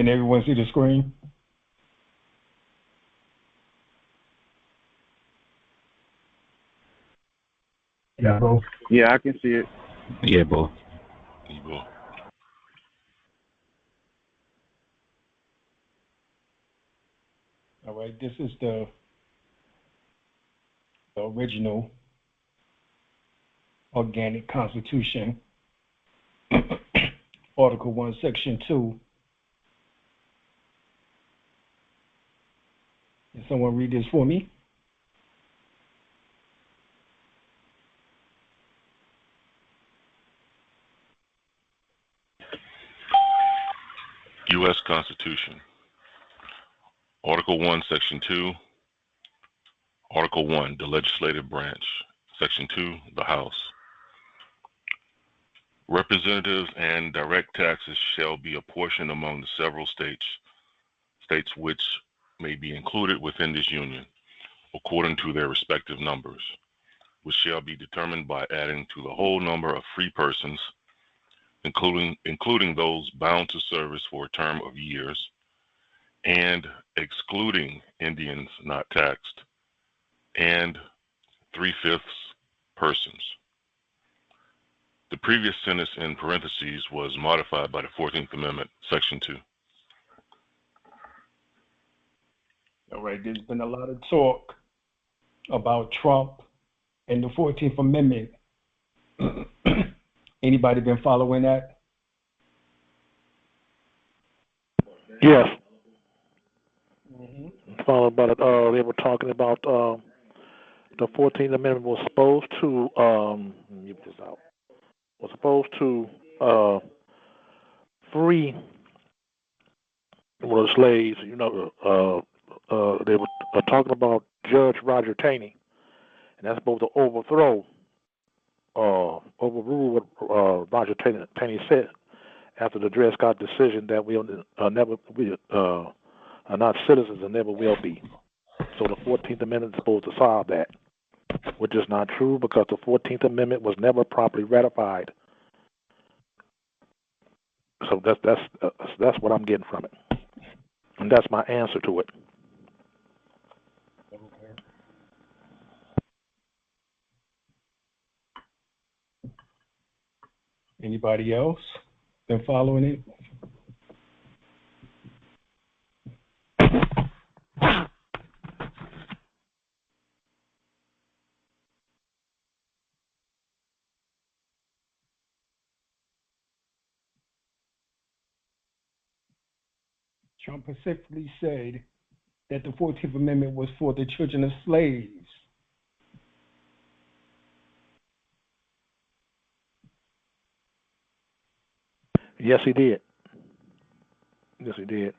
Can everyone see the screen? Yeah, bro. Yeah, I can see it. Yeah, bro. All right, this is the original organic constitution, Article 1, Section 2. Can someone read this for me? U.S. Constitution, Article 1, Section 2, Article 1, the legislative branch, Section 2, the House. Representatives and direct taxes shall be apportioned among the several states which may be included within this union, according to their respective numbers, which shall be determined by adding to the whole number of free persons, including those bound to service for a term of years, and excluding Indians not taxed, and 3/5 persons. The previous sentence in parentheses was modified by the 14th Amendment, Section 2. All right, there's been a lot of talk about Trump and the 14th Amendment. Anybody been following that? Yes. Followed by they were talking about the 14th Amendment was supposed to free the slaves. They were talking about Judge Roger Taney, and that's supposed to overrule what Roger Taney said after the Dred Scott decision that we are not citizens and never will be. So the 14th Amendment is supposed to solve that, which is not true because the 14th Amendment was never properly ratified. So that's what I'm getting from it, and that's my answer to it. Okay. Anybody else been following it? Trump specifically said that the 14th Amendment was for the children of slaves. Yes, he did. Yes, he did.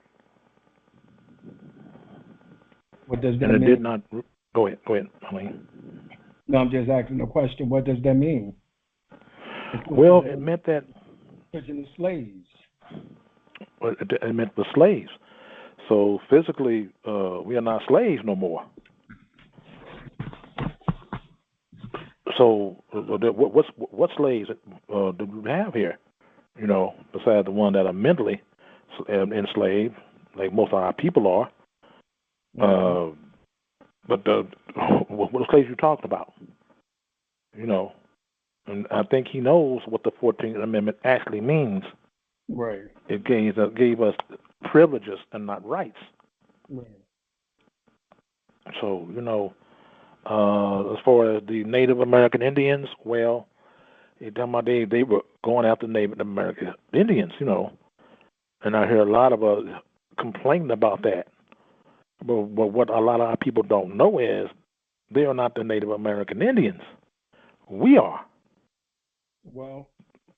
What does that and it mean? did not. Go ahead. I mean, No, I'm just asking a question. What does that mean? Well, it meant that children of slaves. It meant the slaves. So physically, we are not slaves no more. So what slaves do we have here? Besides the one that are mentally enslaved, like most of our people are. But what slaves you talking about? And I think he knows what the 14th Amendment actually means. Right. It gave us privileges and not rights. Right. So, as far as the Native American Indians, well, they were going after Native American Indians, and I hear a lot of us complaining about that. But what a lot of our people don't know is they are not the Native American Indians. We are. Well,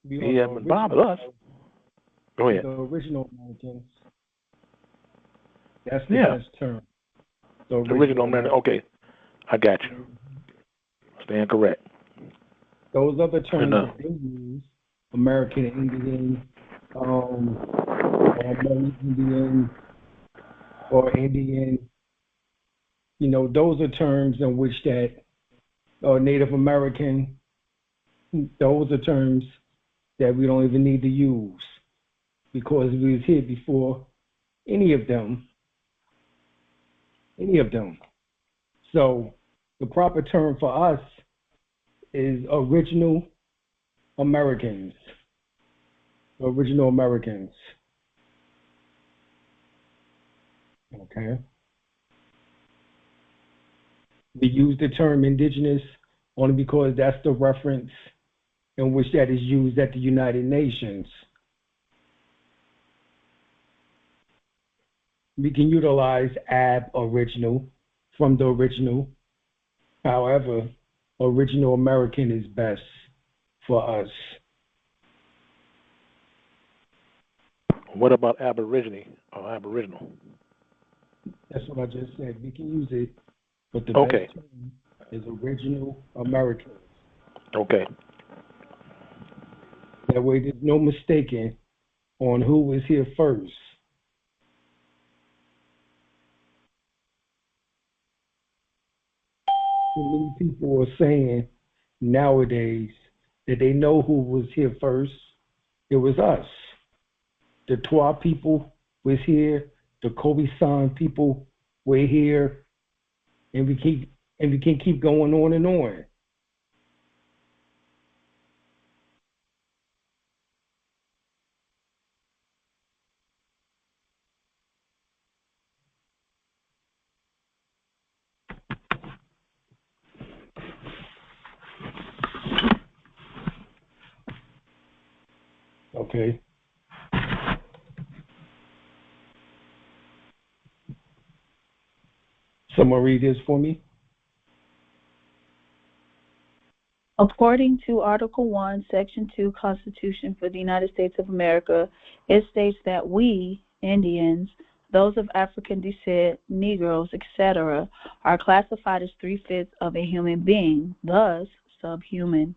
he haven't bothered us. Go ahead. The original Americans. That's the best term. The original American. Okay, I got you. Stand correct. Those other terms that they use, American Indian, Indian, or Indian, those are terms in which that Native American, those are terms that we don't even need to use because we was here before any of them, any of them. So the proper term for us is original Americans. Original Americans. Okay. We use the term indigenous only because that's the reference in which that is used at the United Nations. We can utilize aboriginal from the original. However, original American is best for us. What about aborigine or aboriginal? That's what I just said. We can use it, but the Okay. best term is original Americans. Okay. That way there's no mistaking on who was here first. So many people are saying nowadays that they know who was here first. It was us. The Twa people was here. The Khoisan people were here, and we can keep going on and on. Okay. Someone read this for me. According to Article 1, Section 2, Constitution for the United States of America, it states that we, Indians, those of African descent, Negroes, etc., are classified as 3/5 of a human being, thus subhuman.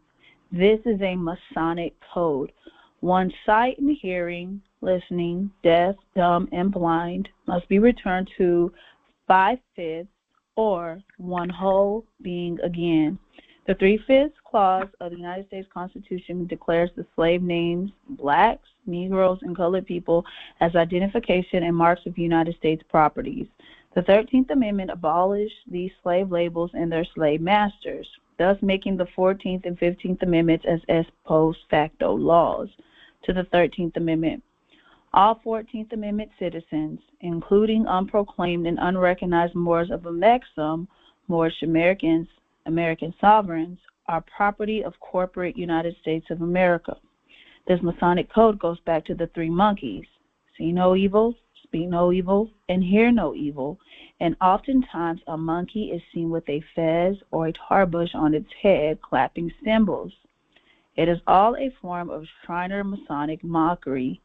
This is a Masonic code. One's sight and hearing, listening, deaf, dumb, and blind must be returned to 5/5 or one whole being again. The 3/5 clause of the United States Constitution declares the slave names blacks, Negroes, and colored people as identification and marks of United States properties. The 13th Amendment abolished these slave labels and their slave masters, thus making the 14th and 15th Amendments as ex post facto laws to the 13th Amendment. All 14th Amendment citizens, including unproclaimed and unrecognized Moors of Amexem, Moorish Americans, American sovereigns, are property of corporate United States of America. This Masonic code goes back to the three monkeys: see no evil, speak no evil, and hear no evil. And oftentimes a monkey is seen with a fez or a tarbush on its head clapping cymbals. It is all a form of Shriner Masonic mockery.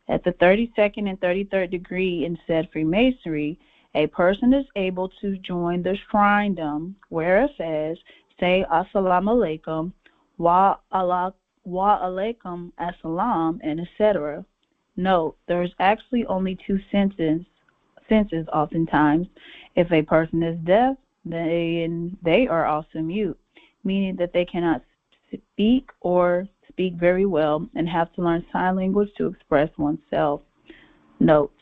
At the 32nd and 33rd degree in said Freemasonry, a person is able to join the shrindom, wear a fez, say Assalamu alaikum, wa alaikum assalam, and etc. Note, there is actually only two senses oftentimes. If a person is deaf, then they are also mute, meaning that they cannot speak or speak very well and have to learn sign language to express oneself. Note,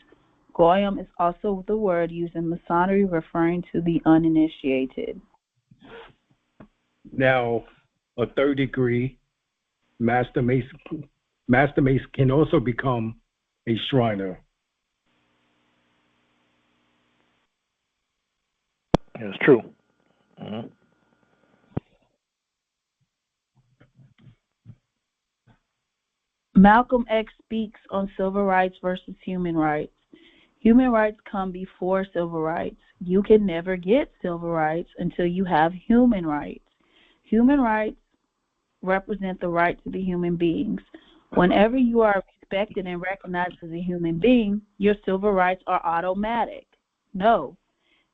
Goyim is also the word used in Masonry referring to the uninitiated. Now, a third degree Master Mason can also become a Shriner. It's true. Mm-hmm. Malcolm X speaks on civil rights versus human rights. Human rights come before civil rights. You can never get civil rights until you have human rights. Human rights represent the right to be human beings. Whenever you are respected and recognized as a human being, your civil rights are automatic. No,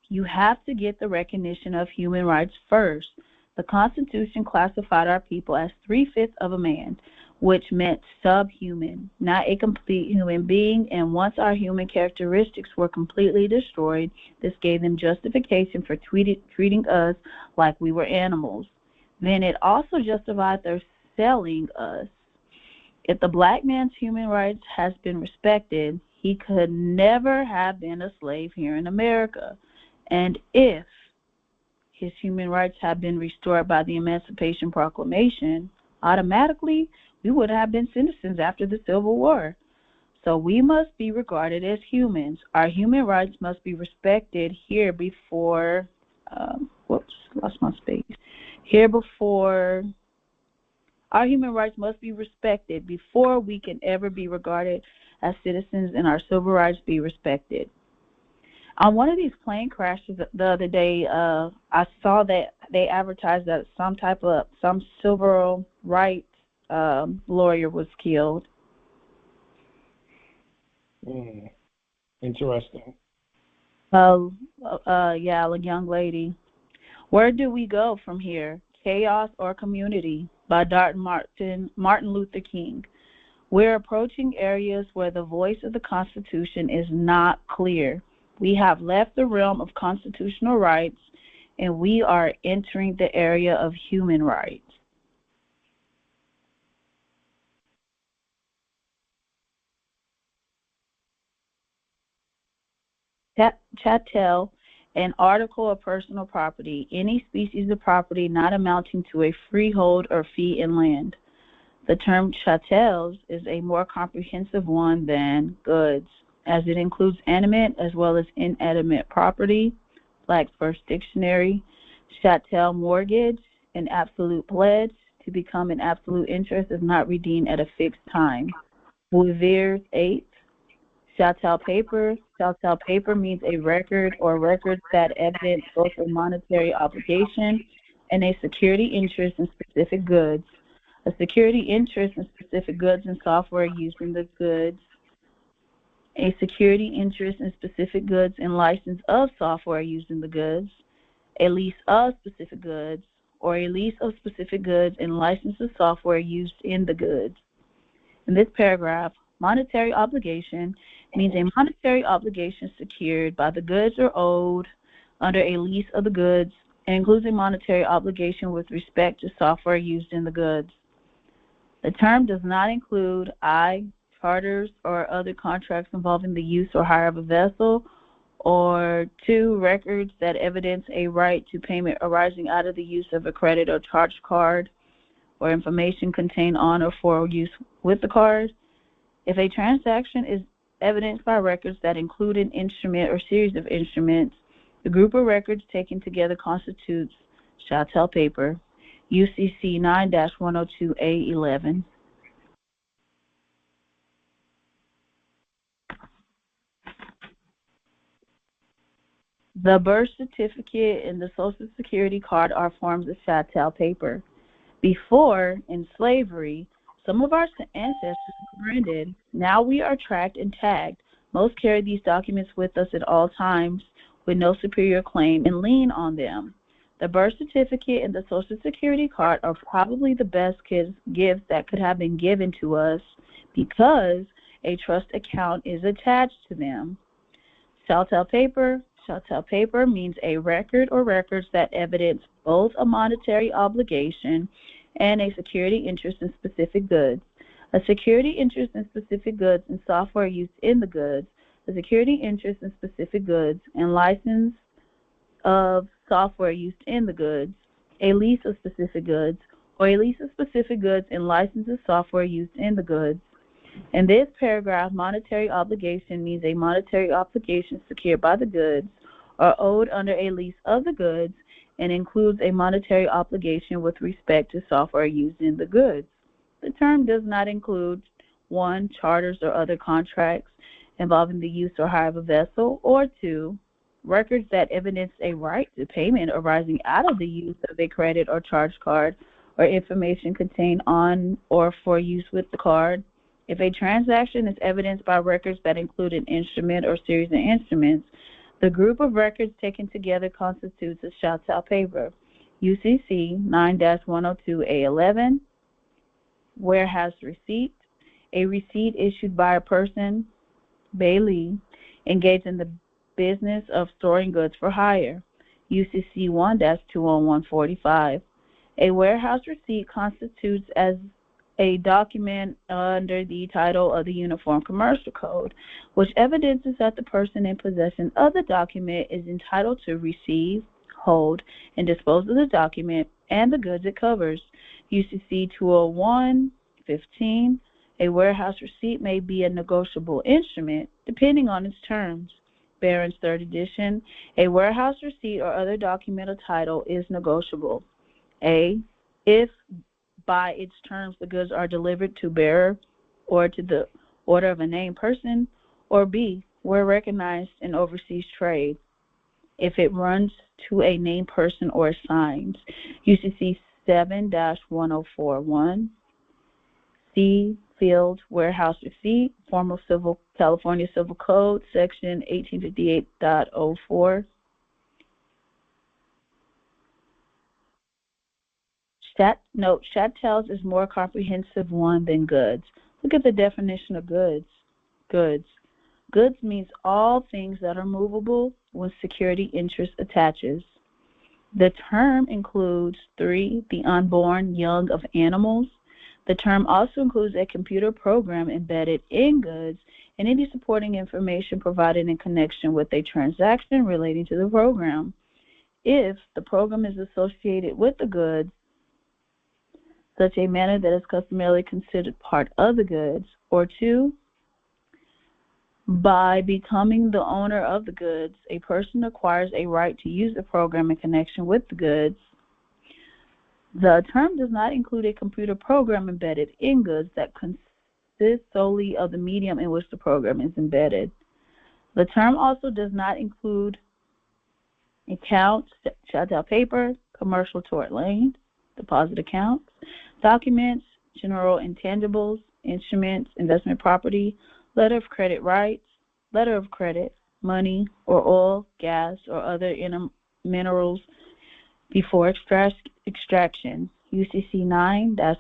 you have to get the recognition of human rights first. The Constitution classified our people as 3/5 of a man, which meant subhuman, not a complete human being, and once our human characteristics were completely destroyed, this gave them justification for treating us like we were animals. Then it also justified their selling us. If the black man's human rights has been respected, he could never have been a slave here in America. And if his human rights have been restored by the Emancipation Proclamation, automatically we would have been citizens after the Civil War. So we must be regarded as humans. Our human rights must be respected here before, lost my space. Our human rights must be respected before we can ever be regarded as citizens and our civil rights be respected. On one of these plane crashes the other day, I saw that they advertised that some civil rights lawyer was killed. Interesting. Yeah, a young lady. Where do we go from here? Chaos or Community by Martin Luther King. We're approaching areas where the voice of the Constitution is not clear. We have left the realm of constitutional rights and we are entering the area of human rights. Chattel, an article of personal property, any species of property not amounting to a freehold or fee in land. The term chattels is a more comprehensive one than goods, as it includes animate as well as inanimate property. Black's First Dictionary. Chattel mortgage, an absolute pledge. To become an absolute interest is not redeemed at a fixed time. Bouver's 8th. Chattel paper. Chattel paper means a record or records that evidence both a monetary obligation and a security interest in specific goods. A security interest in specific goods and software used in the goods. A security interest in specific goods and license of software used in the goods. A lease of specific goods, or a lease of specific goods and license of software used in the goods. In this paragraph, monetary obligation means a monetary obligation secured by the goods or owed under a lease of the goods and includes a monetary obligation with respect to software used in the goods. The term does not include charters or other contracts involving the use or hire of a vessel, or 2, records that evidence a right to payment arising out of the use of a credit or charge card, or information contained on or for use with the card. If a transaction is evidenced by records that include an instrument or series of instruments, the group of records taken together constitutes chattel paper, UCC 9-102A11. The birth certificate and the Social Security card are forms of chattel paper. Before, in slavery, some of our ancestors were branded. Now we are tracked and tagged. Most carry these documents with us at all times with no superior claim and lien on them. The birth certificate and the Social Security card are probably the best gifts that could have been given to us because a trust account is attached to them. Chattel paper. Chattel paper means a record or records that evidence both a monetary obligation and a security interest in specific goods. A security interest in specific goods and software used in the goods. A security interest in specific goods and license of software used in the goods. A lease of specific goods, or a lease of specific goods and license of software used in the goods. In this paragraph, monetary obligation means a monetary obligation secured by the goods or owed under a lease of the goods and includes a monetary obligation with respect to software used in the goods. The term does not include 1, charters or other contracts involving the use or hire of a vessel, or 2, records that evidence a right to payment arising out of the use of a credit or charge card or information contained on or for use with the card. If a transaction is evidenced by records that include an instrument or series of instruments, the group of records taken together constitutes a chattel paper. UCC 9-102A11. Warehouse receipt. A receipt issued by a person, bailee, engaged in the business of storing goods for hire. UCC 1-20145. A warehouse receipt constitutes as a document under the title of the Uniform Commercial Code, which evidences that the person in possession of the document is entitled to receive, hold, and dispose of the document and the goods it covers. UCC 201-15, a warehouse receipt may be a negotiable instrument depending on its terms. Barron's 3rd edition, a warehouse receipt or other document or title is negotiable. A, if by its terms the goods are delivered to bearer or to the order of a named person, or B, where recognized in overseas trade, if it runs to a named person or assigns. UCC 7-1041, C, field warehouse receipt, formal civil California Civil Code, section 1858.04. Chattel's is more comprehensive one than goods. Look at the definition of goods. Goods. Goods means all things that are movable when security interest attaches. The term includes 3, the unborn young of animals. The term also includes a computer program embedded in goods and any supporting information provided in connection with a transaction relating to the program. If the program is associated with the goods, such a manner that is customarily considered part of the goods, or 2, by becoming the owner of the goods, a person acquires a right to use the program in connection with the goods. The term does not include a computer program embedded in goods that consists solely of the medium in which the program is embedded. The term also does not include accounts, chattel paper, commercial tort lien, deposit accounts, documents, general intangibles, instruments, investment property, letter of credit rights, letter of credit, money, or oil, gas, or other minerals before extraction. UCC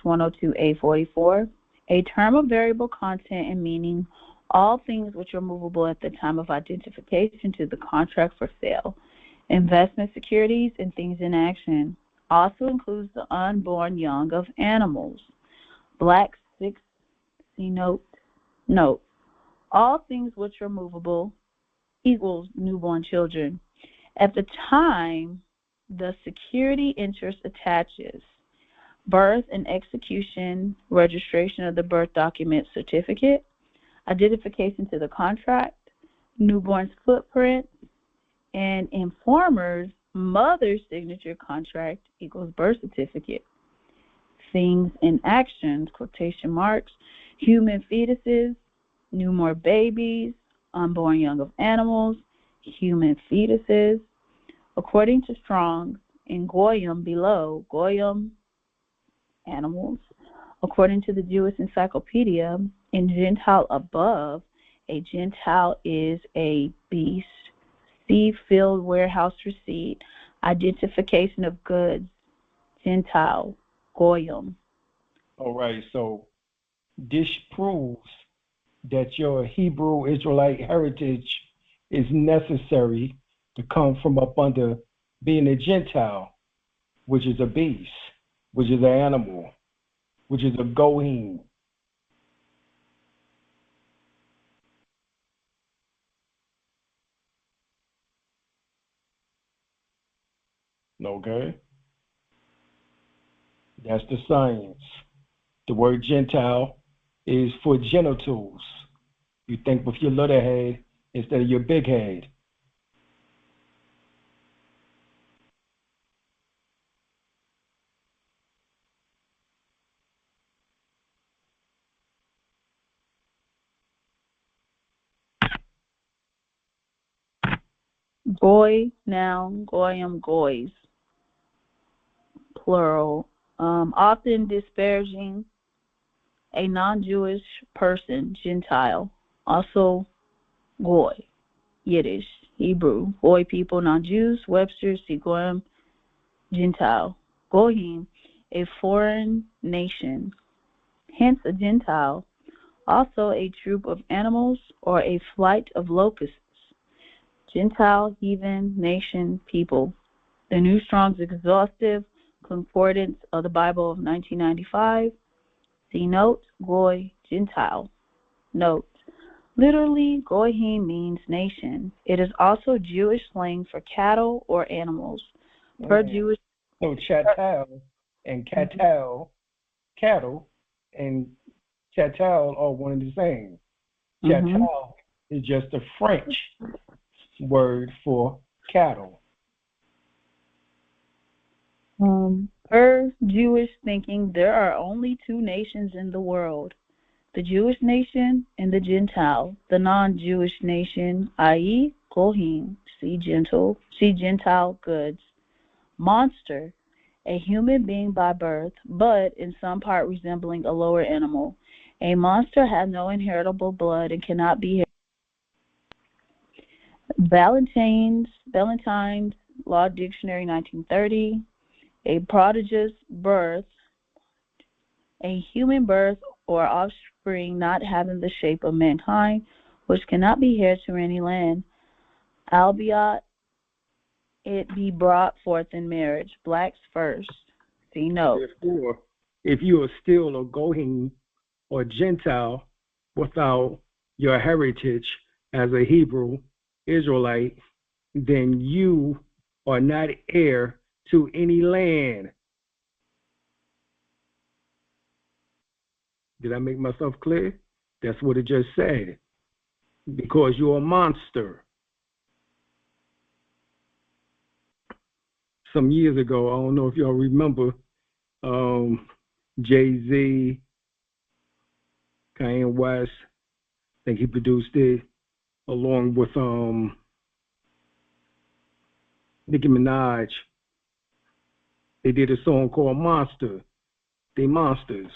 9-102A44, a term of variable content and meaning, all things which are movable at the time of identification to the contract for sale. Investment securities and things in action. Also includes the unborn young of animals. Black 6C note. All things which are movable equals newborn children. At the time the security interest attaches, birth and execution, registration of the birth document certificate, identification to the contract, newborn's footprint, and informer's mother's signature contract equals birth certificate. Things in actions, quotation marks, human fetuses, newborn babies, unborn young of animals, human fetuses. According to Strong's, in Goyim below, Goyim, animals. According to the Jewish Encyclopedia, in Gentile above, a Gentile is a beast. See field warehouse receipt, identification of goods, Gentile, Goyim. All right, so this proves that your Hebrew Israelite heritage is necessary to come from up under being a Gentile, which is a beast, which is an animal, which is a goyim. Okay? That's the science. The word Gentile is for genitals. You think with your little head instead of your big head. Goy, noun, goyim, goys, plural. Often disparaging a non-Jewish person, Gentile. Also, goy, Yiddish, Hebrew. Goy people, non-Jews, Webster, see goyim, Gentile. Goyim, a foreign nation, hence a Gentile. Also a troop of animals or a flight of locusts. Gentile, heathen, nation, people. The New Strong's Exhaustive Concordance of the Bible of 1995, See note, Goy, Gentile. Note, literally, Goyim means nation. It is also Jewish slang for cattle or animals. Per Jewish. So chattel and cattle, cattle and chattel are one and the same. Chattel is just a French word for cattle. Per Jewish thinking, there are only two nations in the world, the Jewish nation and the Gentile. The non-Jewish nation, i.e., Goyim, see Gentile goods. Monster, a human being by birth, but in some part resembling a lower animal. A monster has no inheritable blood and cannot be Valentine's Law Dictionary, 1930. A prodigious birth, a human birth or offspring not having the shape of mankind, which cannot be heir to any land, albeit it be brought forth in marriage. Blacks first. See note. Therefore, if you are still a Goyim or Gentile without your heritage as a Hebrew Israelite, then you are not heir to any land. Did I make myself clear? That's what it just said. Because you're a monster. Some years ago, I don't know if y'all remember, Jay-Z, Kanye West, I think he produced it, along with Nicki Minaj. They did a song called Monster. They monsters.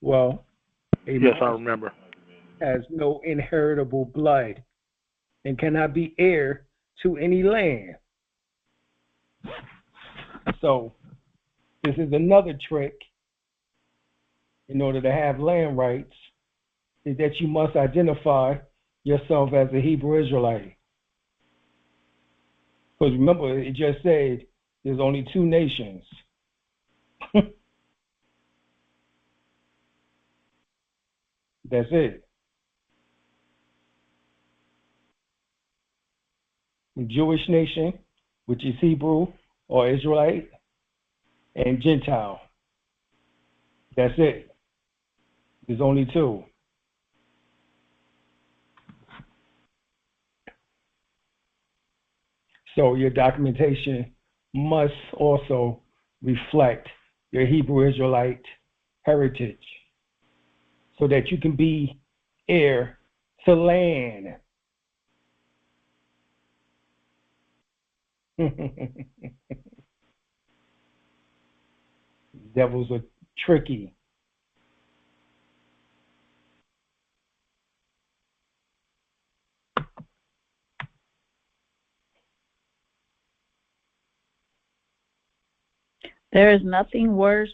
Well, yes, I remember. Has no inheritable blood and cannot be heir to any land. So this is another trick in order to have land rights, is that you must identify yourself as a Hebrew Israelite. Because remember, it just said there's only two nations. That's it. The Jewish nation, which is Hebrew or Israelite, and Gentile. That's it. There's only two. So your documentation must also reflect your Hebrew Israelite heritage so that you can be heir to land. Devils are tricky. There is nothing worse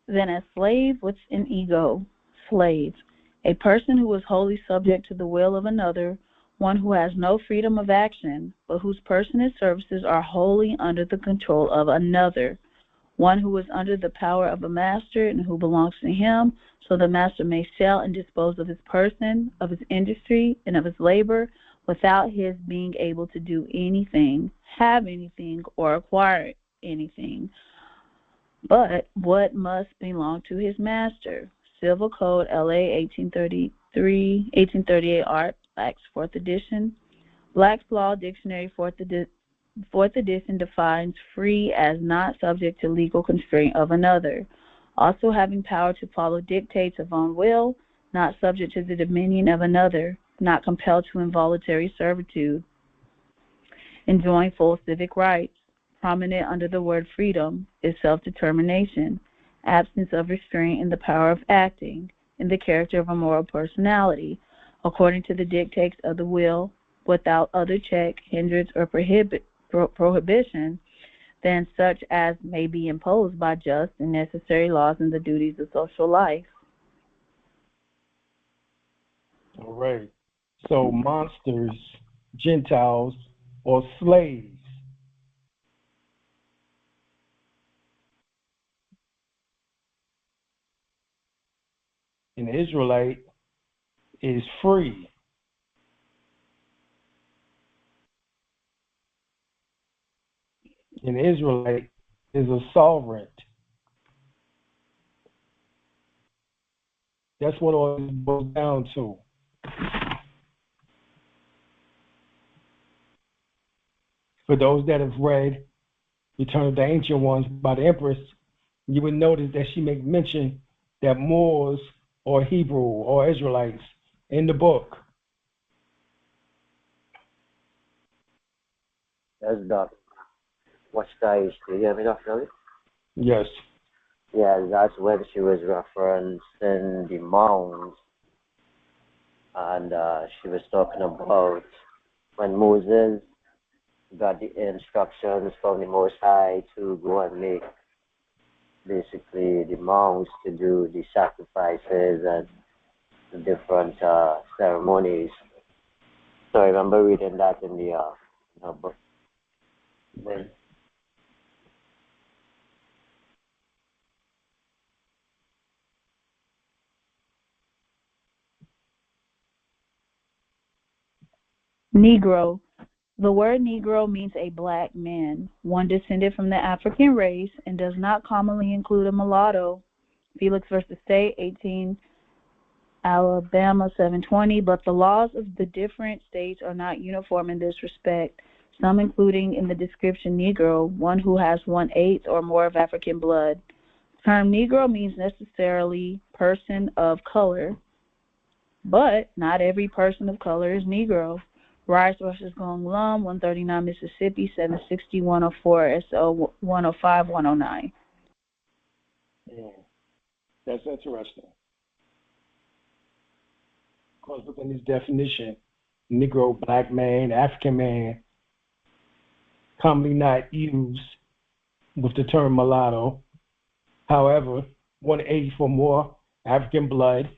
than a slave with an ego. Slave, a person who is wholly subject to the will of another, one who has no freedom of action, but whose person and services are wholly under the control of another, one who is under the power of a master and who belongs to him, so the master may sell and dispose of his person, of his industry, and of his labor, without his being able to do anything, have anything, or acquire anything, but what must belong to his master. Civil Code, LA, 1838 Art, Blacks, 4th edition. Black's Law Dictionary, 4th edition, defines free as not subject to legal constraint of another, also having power to follow dictates of own will, not subject to the dominion of another, not compelled to involuntary servitude, enjoying full civic rights. Prominent under the word freedom is self-determination, absence of restraint in the power of acting, in the character of a moral personality, according to the dictates of the will, without other check, hindrance, or prohibition than such as may be imposed by just and necessary laws and the duties of social life. All right. So monsters, Gentiles, or slaves. An Israelite is free. An Israelite is a sovereign. That's what all this boils down to. For those that have read Return of the Ancient Ones by the Empress, you would notice that she makes mention that Moors or Hebrew or Israelites in the book. That's Doc. What's that history? You hear me, Dr. Yes. Yeah, that's when she was referencing the mounds, and she was talking about when Moses got the instructions from the Most High to go and make basically the mounds to do the sacrifices and the different ceremonies. So I remember reading that in her book. Then, Negro. The word Negro means a black man, one descended from the African race, and does not commonly include a mulatto. Felix versus State, 18 Alabama 720. But the laws of the different states are not uniform in this respect, some including in the description Negro, one who has 1/8 or more of African blood. The term Negro means necessarily person of color, but not every person of color is Negro. Rice versus Gong Lum, 139 Mississippi, 760 104 SO 105 109. Yeah. That's interesting. Because within this definition, Negro, black man, African man, commonly not used with the term mulatto. However, 1/8 or more African blood.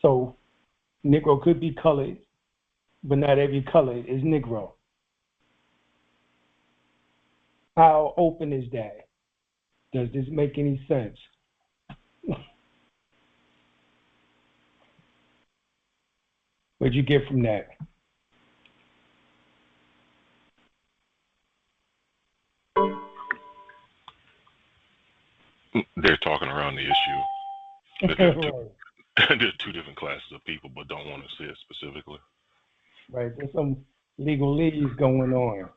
So Negro could be colored, but not every color is Negro. How open is that? Does this make any sense? What'd you get from that? They're talking around the issue. But there's two different classes of people, but don't want to say it specifically. Right, there's some legalese going on.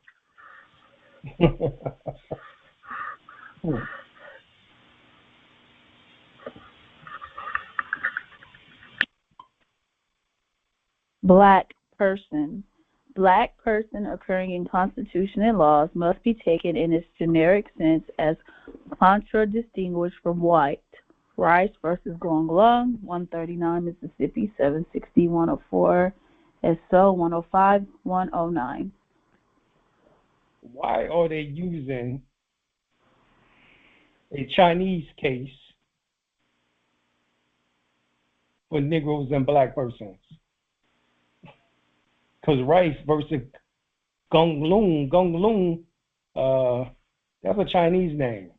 Black person. Black person occurring in Constitution and laws must be taken in its generic sense as contradistinguished from white. Rice versus Gong Lung, 139 Mississippi, 760 104 SO 105 109. Why are they using a Chinese case for Negroes and black persons? Because Rice versus Gong Lung, that's a Chinese name.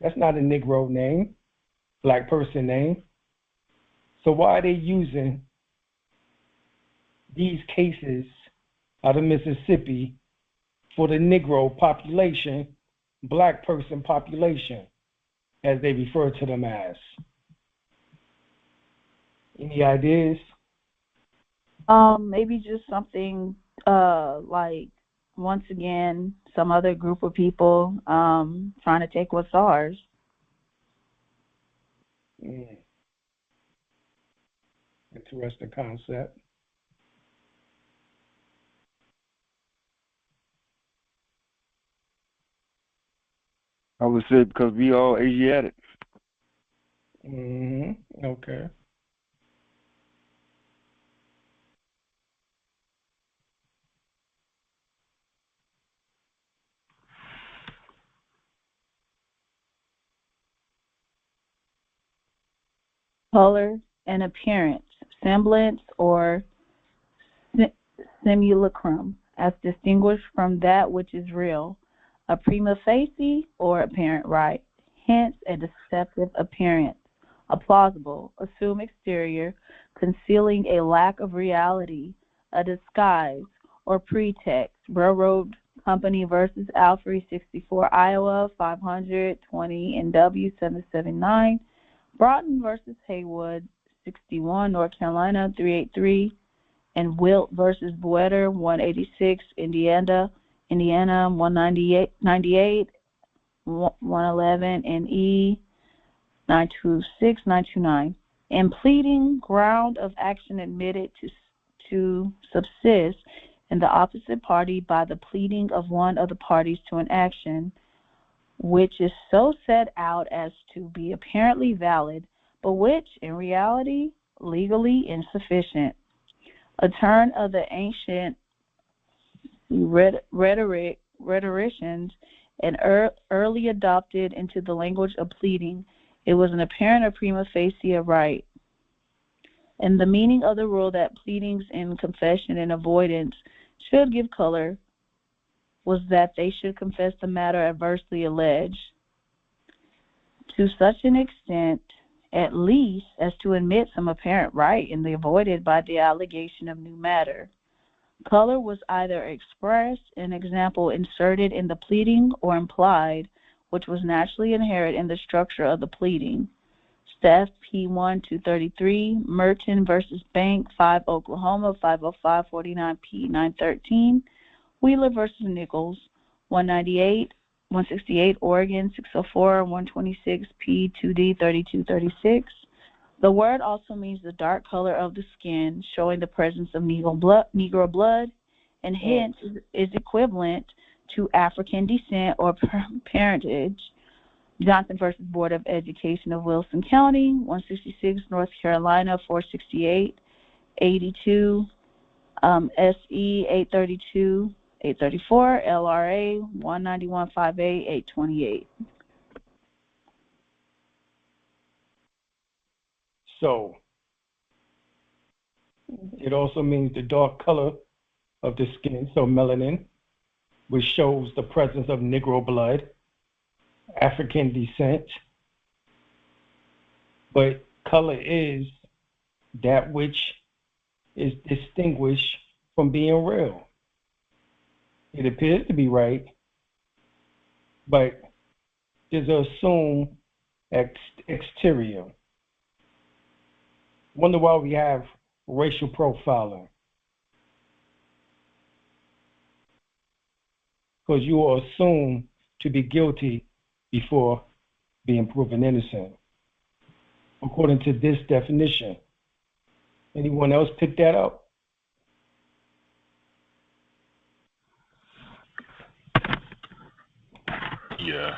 That's not a Negro name, black person name. So why are they using these cases out of Mississippi for the Negro population, black person population, as they refer to them as? Any ideas? Maybe just something like, once again, some other group of people trying to take what's ours. Interesting concept. I would say because we all Asiatic. Okay. Color and appearance, semblance or simulacrum, as distinguished from that which is real, a prima facie or apparent right, hence a deceptive appearance, a plausible, assumed exterior, concealing a lack of reality, a disguise, or pretext. Railroad Company versus Alfred, 64 Iowa, 520 NW 779. Broughton versus Haywood, 61 North Carolina, 383. And Wilt versus Boetter, 186 Indiana, 198, 111 NE, 926, 929. In pleading, ground of action admitted to subsist in the opposite party by the pleading of one of the parties to an action, which is so set out as to be apparently valid, but which, in reality, legally insufficient. A turn of the ancient rhetoricians and early adopted into the language of pleading, it was an apparent or prima facie right. And the meaning of the rule that pleadings in confession and avoidance should give color was that they should confess the matter adversely alleged to such an extent, at least, as to admit some apparent right in the avoided by the allegation of new matter. Color was either expressed, an example inserted in the pleading, or implied, which was naturally inherent in the structure of the pleading. Steph P1 233, Merton versus Bank 5 Oklahoma 505 49 P 913, Wheeler versus Nichols 198 168 Oregon 604 126 P 2D 3236. The word also means the dark color of the skin, showing the presence of Negro blood, and hence is equivalent to African descent or parentage. Johnson versus Board of Education of Wilson County, 166 North Carolina, 468, 82, SE 832, 834, LRA 19158, 828. So it also means the dark color of the skin, so melanin, which shows the presence of Negro blood, African descent. But color is that which is distinguished from being real. It appears to be right, but there's an assumed exterior. Wonder why we have racial profiling. Because you are assumed to be guilty before being proven innocent, according to this definition. Anyone else pick that up? Yeah.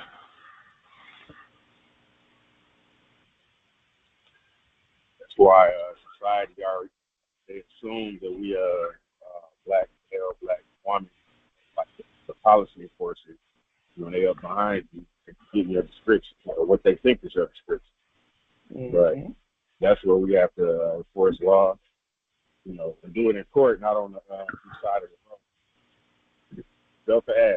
That's why society already, they assume that we are black male, black woman, like the policy enforcers. When they are behind you, they give you a description or what they think is your description. Mm-hmm. But that's where we have to enforce law, and do it in court, not on the side of the road. Delta ash.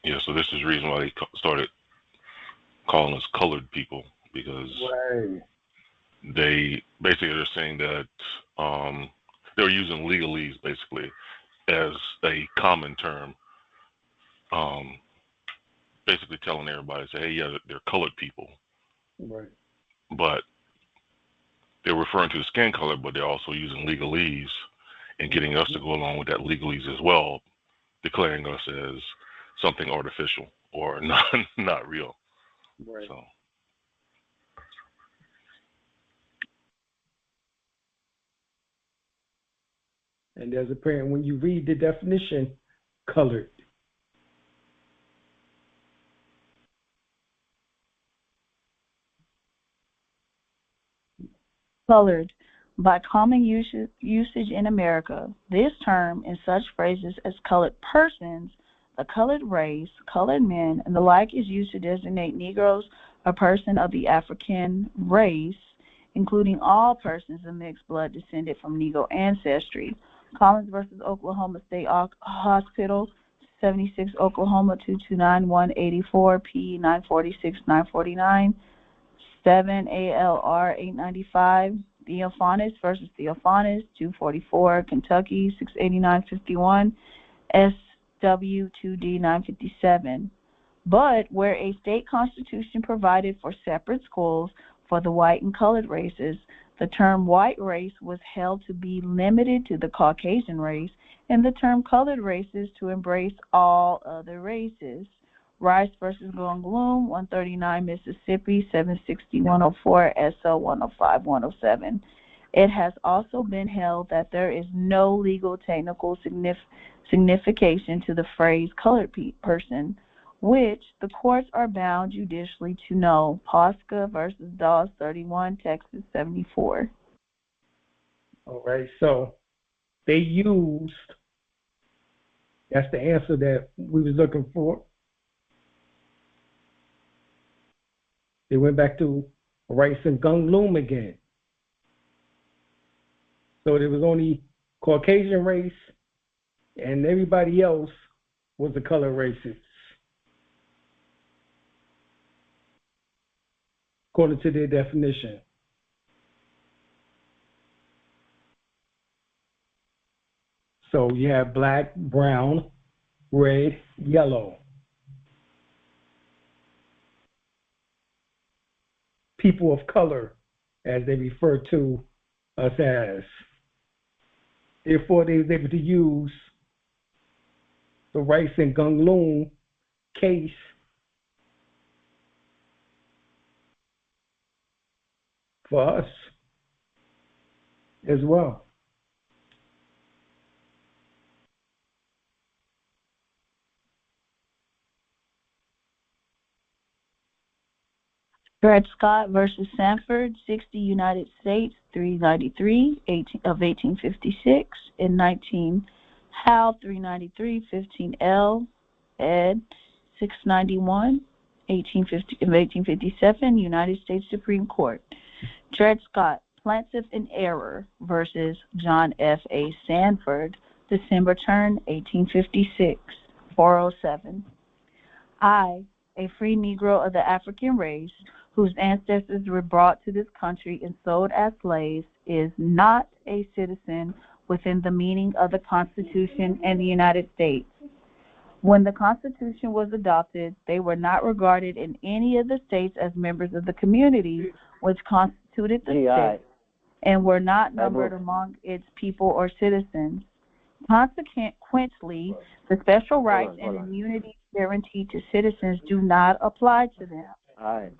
Yeah, so this is the reason why they started calling us colored people, because they basically are saying that they're using legalese basically as a common term, basically telling everybody, say, hey, yeah, they're colored people. Right. But they're referring to the skin color, but they're also using legalese and getting us to go along with that legalese as well, declaring us as something artificial or not real. Right. So. And there's apparent when you read the definition, colored. Colored. By common usage in America, this term and such phrases as colored persons, the colored race, colored men, and the like is used to designate Negroes, a person of the African race, including all persons of mixed blood descended from Negro ancestry. Collins versus Oklahoma State Hospital, 76 Oklahoma 229184 P 946 949 7 ALR 895 Theophanis versus Theophanis 244 Kentucky 68951 SW 2D 957. But where a state constitution provided for separate schools for the white and colored races, the term white race was held to be limited to the Caucasian race, and the term colored races to embrace all other races. Rice versus Glungloom, 139 Mississippi, 760-104, SO 105-107. It has also been held that there is no legal technical signification to the phrase colored person, which the courts are bound judicially to know. Posca versus Dawes, 31, Texas, 74. All right, so they used, that's the answer that we was looking for. They went back to Rice and Gunloom again. So there was only Caucasian race, and everybody else was the color races, according to their definition. So you have black, brown, red, yellow. People of color, as they refer to us as. Therefore, they was able to use the Rice and Gunloom case for us as well. Dred Scott versus Sanford, 60 United States, 393 of 1856, and 19 Hal, 393, 15L, ed. 691, 1857, United States Supreme Court. Dred Scott, Plaintiff in Error versus John F. A. Sanford, December term, 1856, 407. I, a free Negro of the African race, whose ancestors were brought to this country and sold as slaves, is not a citizen within the meaning of the Constitution and the United States. When the Constitution was adopted, they were not regarded in any of the states as members of the community which constituted the state, and were not numbered among its people or citizens. Consequently, the special rights and immunities guaranteed to citizens do not apply to them. Dred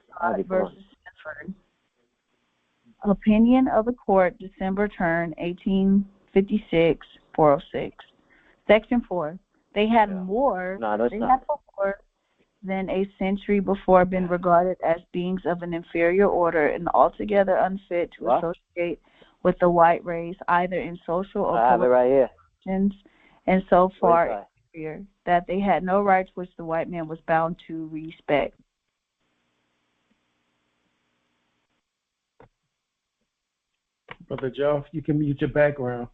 Scott versus Sanford. Opinion of the Court, December term, 1856, 406. Section 4. They had more than a century before been regarded as beings of an inferior order and altogether unfit to associate with the white race, either in social or political functions, and so far inferior that they had no rights which the white man was bound to respect. Brother Joe, you can mute your background.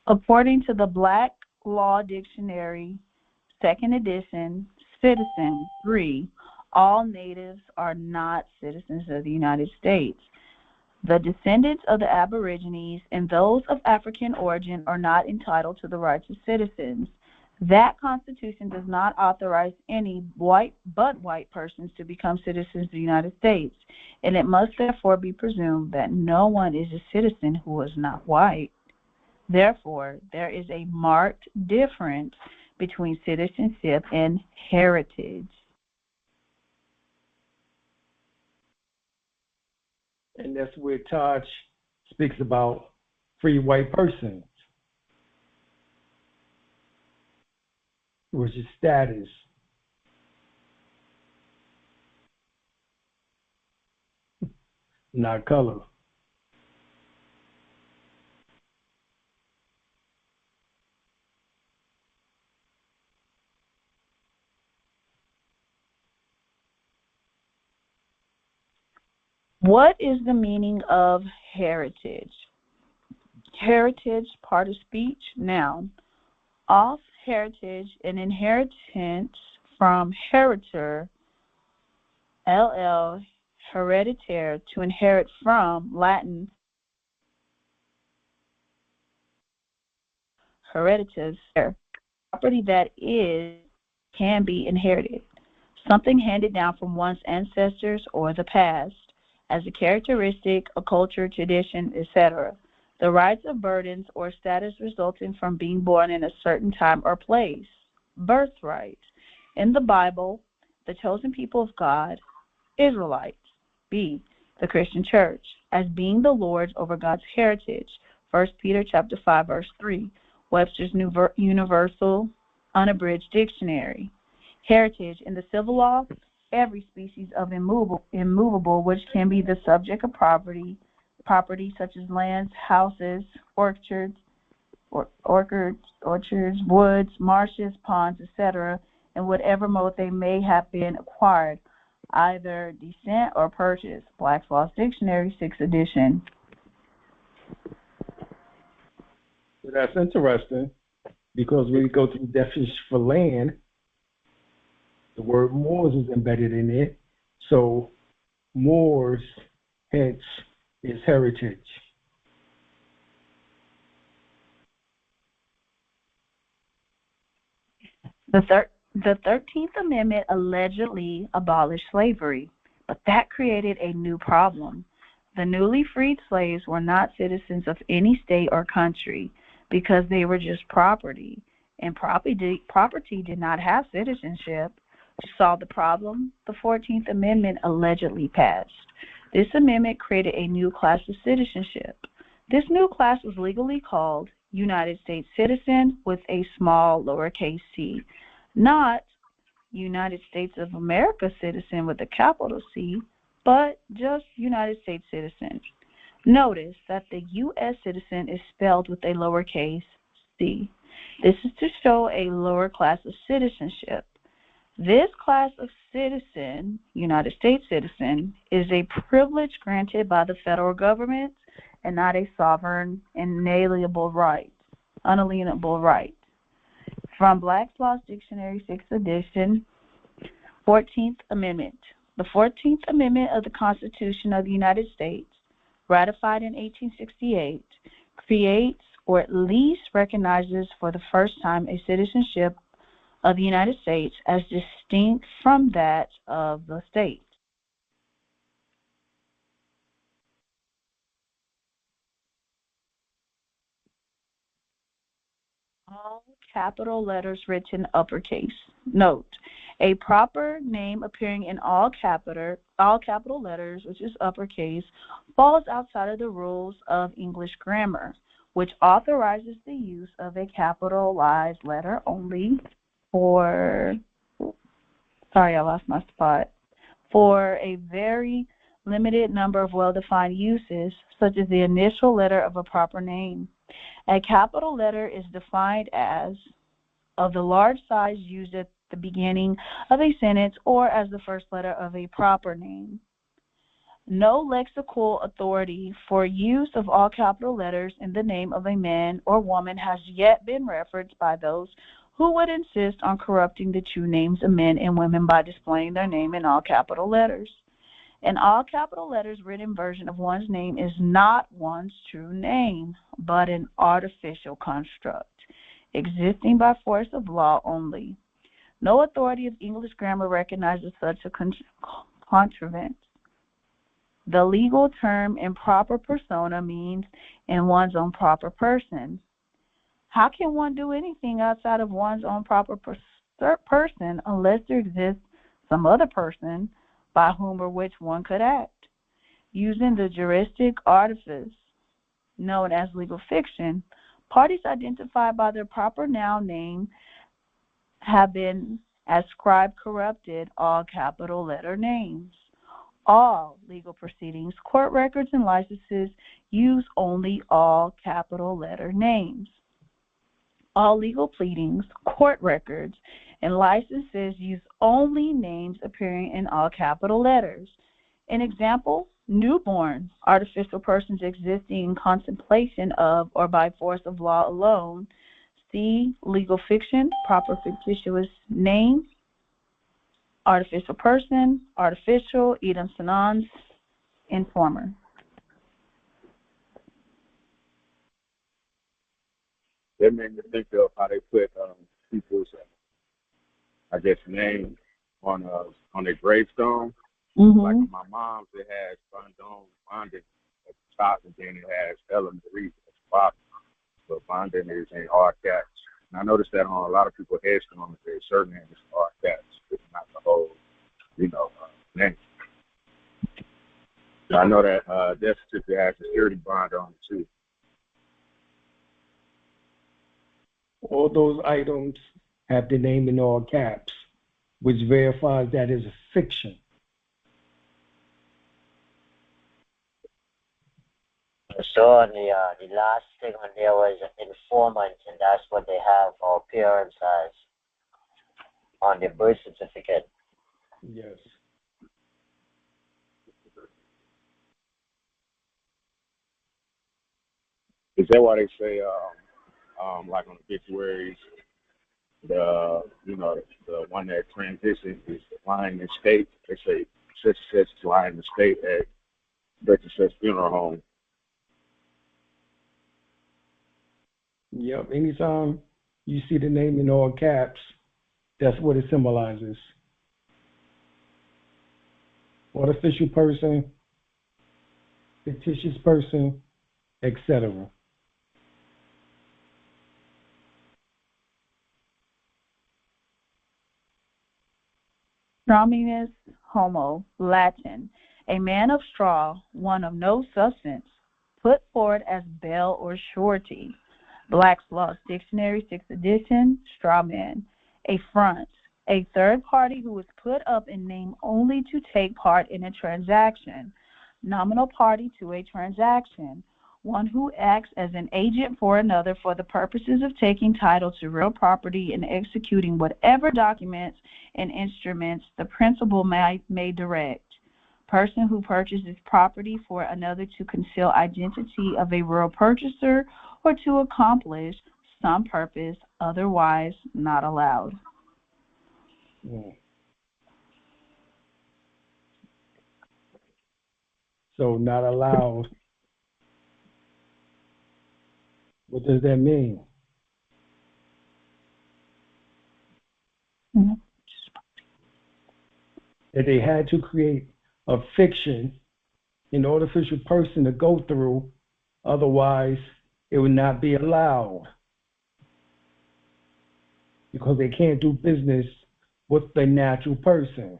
According to the Black Law Dictionary, second edition, citizen 3, all natives are not citizens of the United States. The descendants of the Aborigines and those of African origin are not entitled to the rights of citizens. That Constitution does not authorize any white persons to become citizens of the United States, and it must therefore be presumed that no one is a citizen who is not white. Therefore, there is a marked difference between citizenship and heritage. And that's where Taj speaks about free white persons, which is status. not color. What is the meaning of heritage? Heritage, part of speech, noun. Off heritage, an inheritance from heritor, ll, hereditare, to inherit from, Latin, hereditas, property that is, can be inherited. Something handed down from one's ancestors or the past, as a characteristic, a culture, tradition, etc. The rights of burdens or status resulting from being born in a certain time or place. Birthright. In the Bible, the chosen people of God, Israelites. B. The Christian Church, as being the lords over God's heritage. 1 Peter chapter 5, verse 3. Webster's Universal Unabridged Dictionary. Heritage. In the civil law, every species of immovable which can be the subject of property such as lands, houses, orchards, woods, marshes, ponds, etc., in whatever mode they may have been acquired, either descent or purchase. Black's Law Dictionary, 6th edition. So that's interesting because when we go to the definition for land, the word Moors is embedded in it. So Moors, hence, is heritage. The 13th Amendment allegedly abolished slavery, but that created a new problem. The newly freed slaves were not citizens of any state or country because they were just property, and property did not have citizenship. To solve the problem, the 14th Amendment allegedly passed. This amendment created a new class of citizenship. This new class was legally called United States citizen with a small lowercase c, not United States of America citizen with a capital C, but just United States citizen. Notice that the U.S. citizen is spelled with a lowercase c. This is to show a lower class of citizenship. This class of citizen, United States citizen, is a privilege granted by the federal government and not a sovereign unalienable right. From Black's Law Dictionary, 6th edition, 14th Amendment. The 14th Amendment of the Constitution of the United States, ratified in 1868, creates or at least recognizes for the first time a citizenship of the United States as distinct from that of the state. All capital letters written uppercase. Note, a proper name appearing in all capital letters, which is uppercase, falls outside of the rules of English grammar, which authorizes the use of a capitalized letter only for, sorry, I lost my spot, for a very limited number of well-defined uses, such as the initial letter of a proper name. A capital letter is defined as of the large size used at the beginning of a sentence or as the first letter of a proper name. No lexical authority for use of all capital letters in the name of a man or woman has yet been referenced by those who would insist on corrupting the true names of men and women by displaying their name in all capital letters. An all capital letters written version of one's name is not one's true name, but an artificial construct, existing by force of law only. No authority of English grammar recognizes such a contrivance. The legal term improper persona means in one's own proper person. How can one do anything outside of one's own proper person unless there exists some other person by whom or which one could act? Using the juristic artifice known as legal fiction, parties identified by their proper noun name have been ascribed corrupted all capital letter names. All legal proceedings, court records, and licenses use only all capital letter names. All legal pleadings, court records, and licenses use only names appearing in all capital letters. An example, newborns, artificial persons existing in contemplation of or by force of law alone. C, legal fiction, proper fictitious name, artificial person, artificial, idem sonans, informer. That made me think of how they put people's, I guess, name on their gravestone. Like on my mom's, it has Bondon at the top, and then it has Ellen Marie at the bottom. But Bondon is in all caps. And I noticed that on a lot of people's headstones, their surname is all caps. It's not the whole, name. So I know that death certificate has a security bond on it too. All those items have the name in all caps, which verifies that is a fiction. So on the last segment there was informant, and that's what they have our appearance as on the birth certificate. Yes. Is that why they say, like on obituaries, the one that transitions is lying in state? They say such and such is lying in state at such and such funeral home. Yep. Anytime you see the name in all caps, that's what it symbolizes. Artificial person, fictitious person, etc. Strawminus homo, Latin, a man of straw, one of no substance, put forward as bell or surety. Black's Law Dictionary, 6th edition, straw man, a front, a third party who is put up in name only to take part in a transaction, nominal party to a transaction, one who acts as an agent for another for the purposes of taking title to real property and executing whatever documents and instruments the principal may direct. Person who purchases property for another to conceal identity of a real purchaser or to accomplish some purpose otherwise not allowed. So not allowed. What does that mean? That they had to create a fiction, an artificial person to go through, otherwise it would not be allowed. Because they can't do business with the natural person.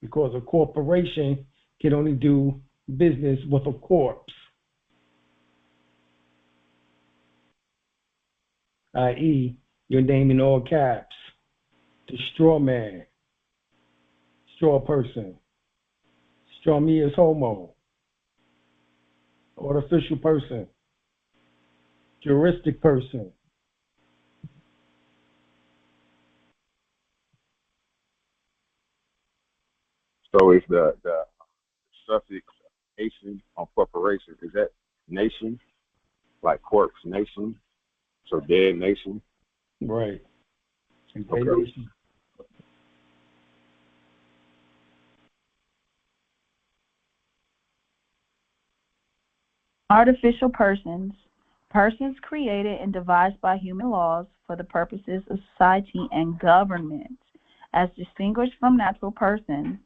Because a corporation can only do business with a corpse, i.e., your name in all caps, the straw man, straw person, strawminus homo, artificial person, juristic person. So is the suffix nation on corporation, is that nation, like corpse nation, so dead nation? Right. Okay. Nation. Artificial persons, persons created and devised by human laws for the purposes of society and government, as distinguished from natural persons.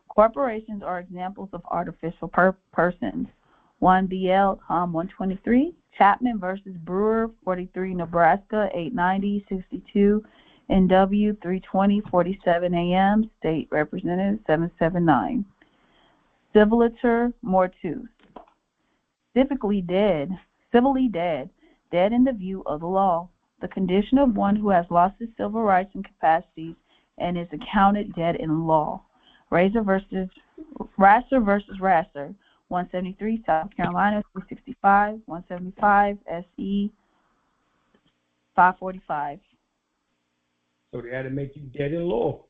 Corporations are examples of artificial persons. 1 BL, Com 123, Chapman versus Brewer, 43, Nebraska, 890, 62, NW 320, 47 AM, State Representative 779. Civilator mortuus, civilly dead, dead in the view of the law, the condition of one who has lost his civil rights and capacities and is accounted dead in law. Rasser versus Rasser, 173, South Carolina, 365, 175, SE 545. So they had to make you dead in law.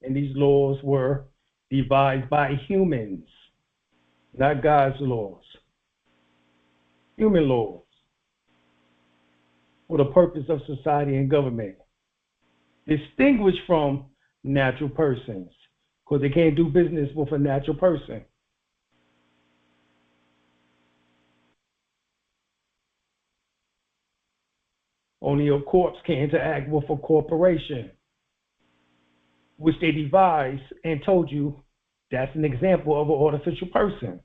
And these laws were devised by humans, not God's laws. Human laws for the purpose of society and government. Distinguished from natural persons, because they can't do business with a natural person. Only a corpse can interact with a corporation, which they devised and told you that's an example of an artificial person.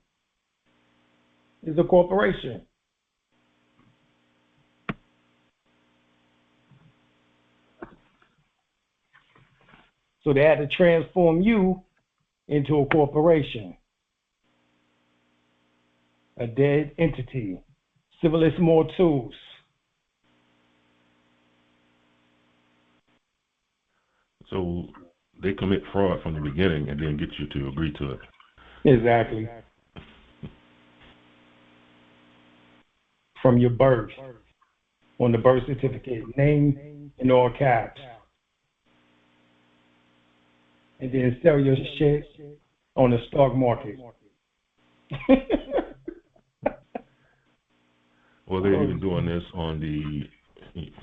It's a corporation. So they had to transform you into a corporation, a dead entity, civilis mortus. So they commit fraud from the beginning and then get you to agree to it. Exactly. From your birth, on the birth certificate, name in all caps. And then sell your shit on the stock market. Well, they're even doing this on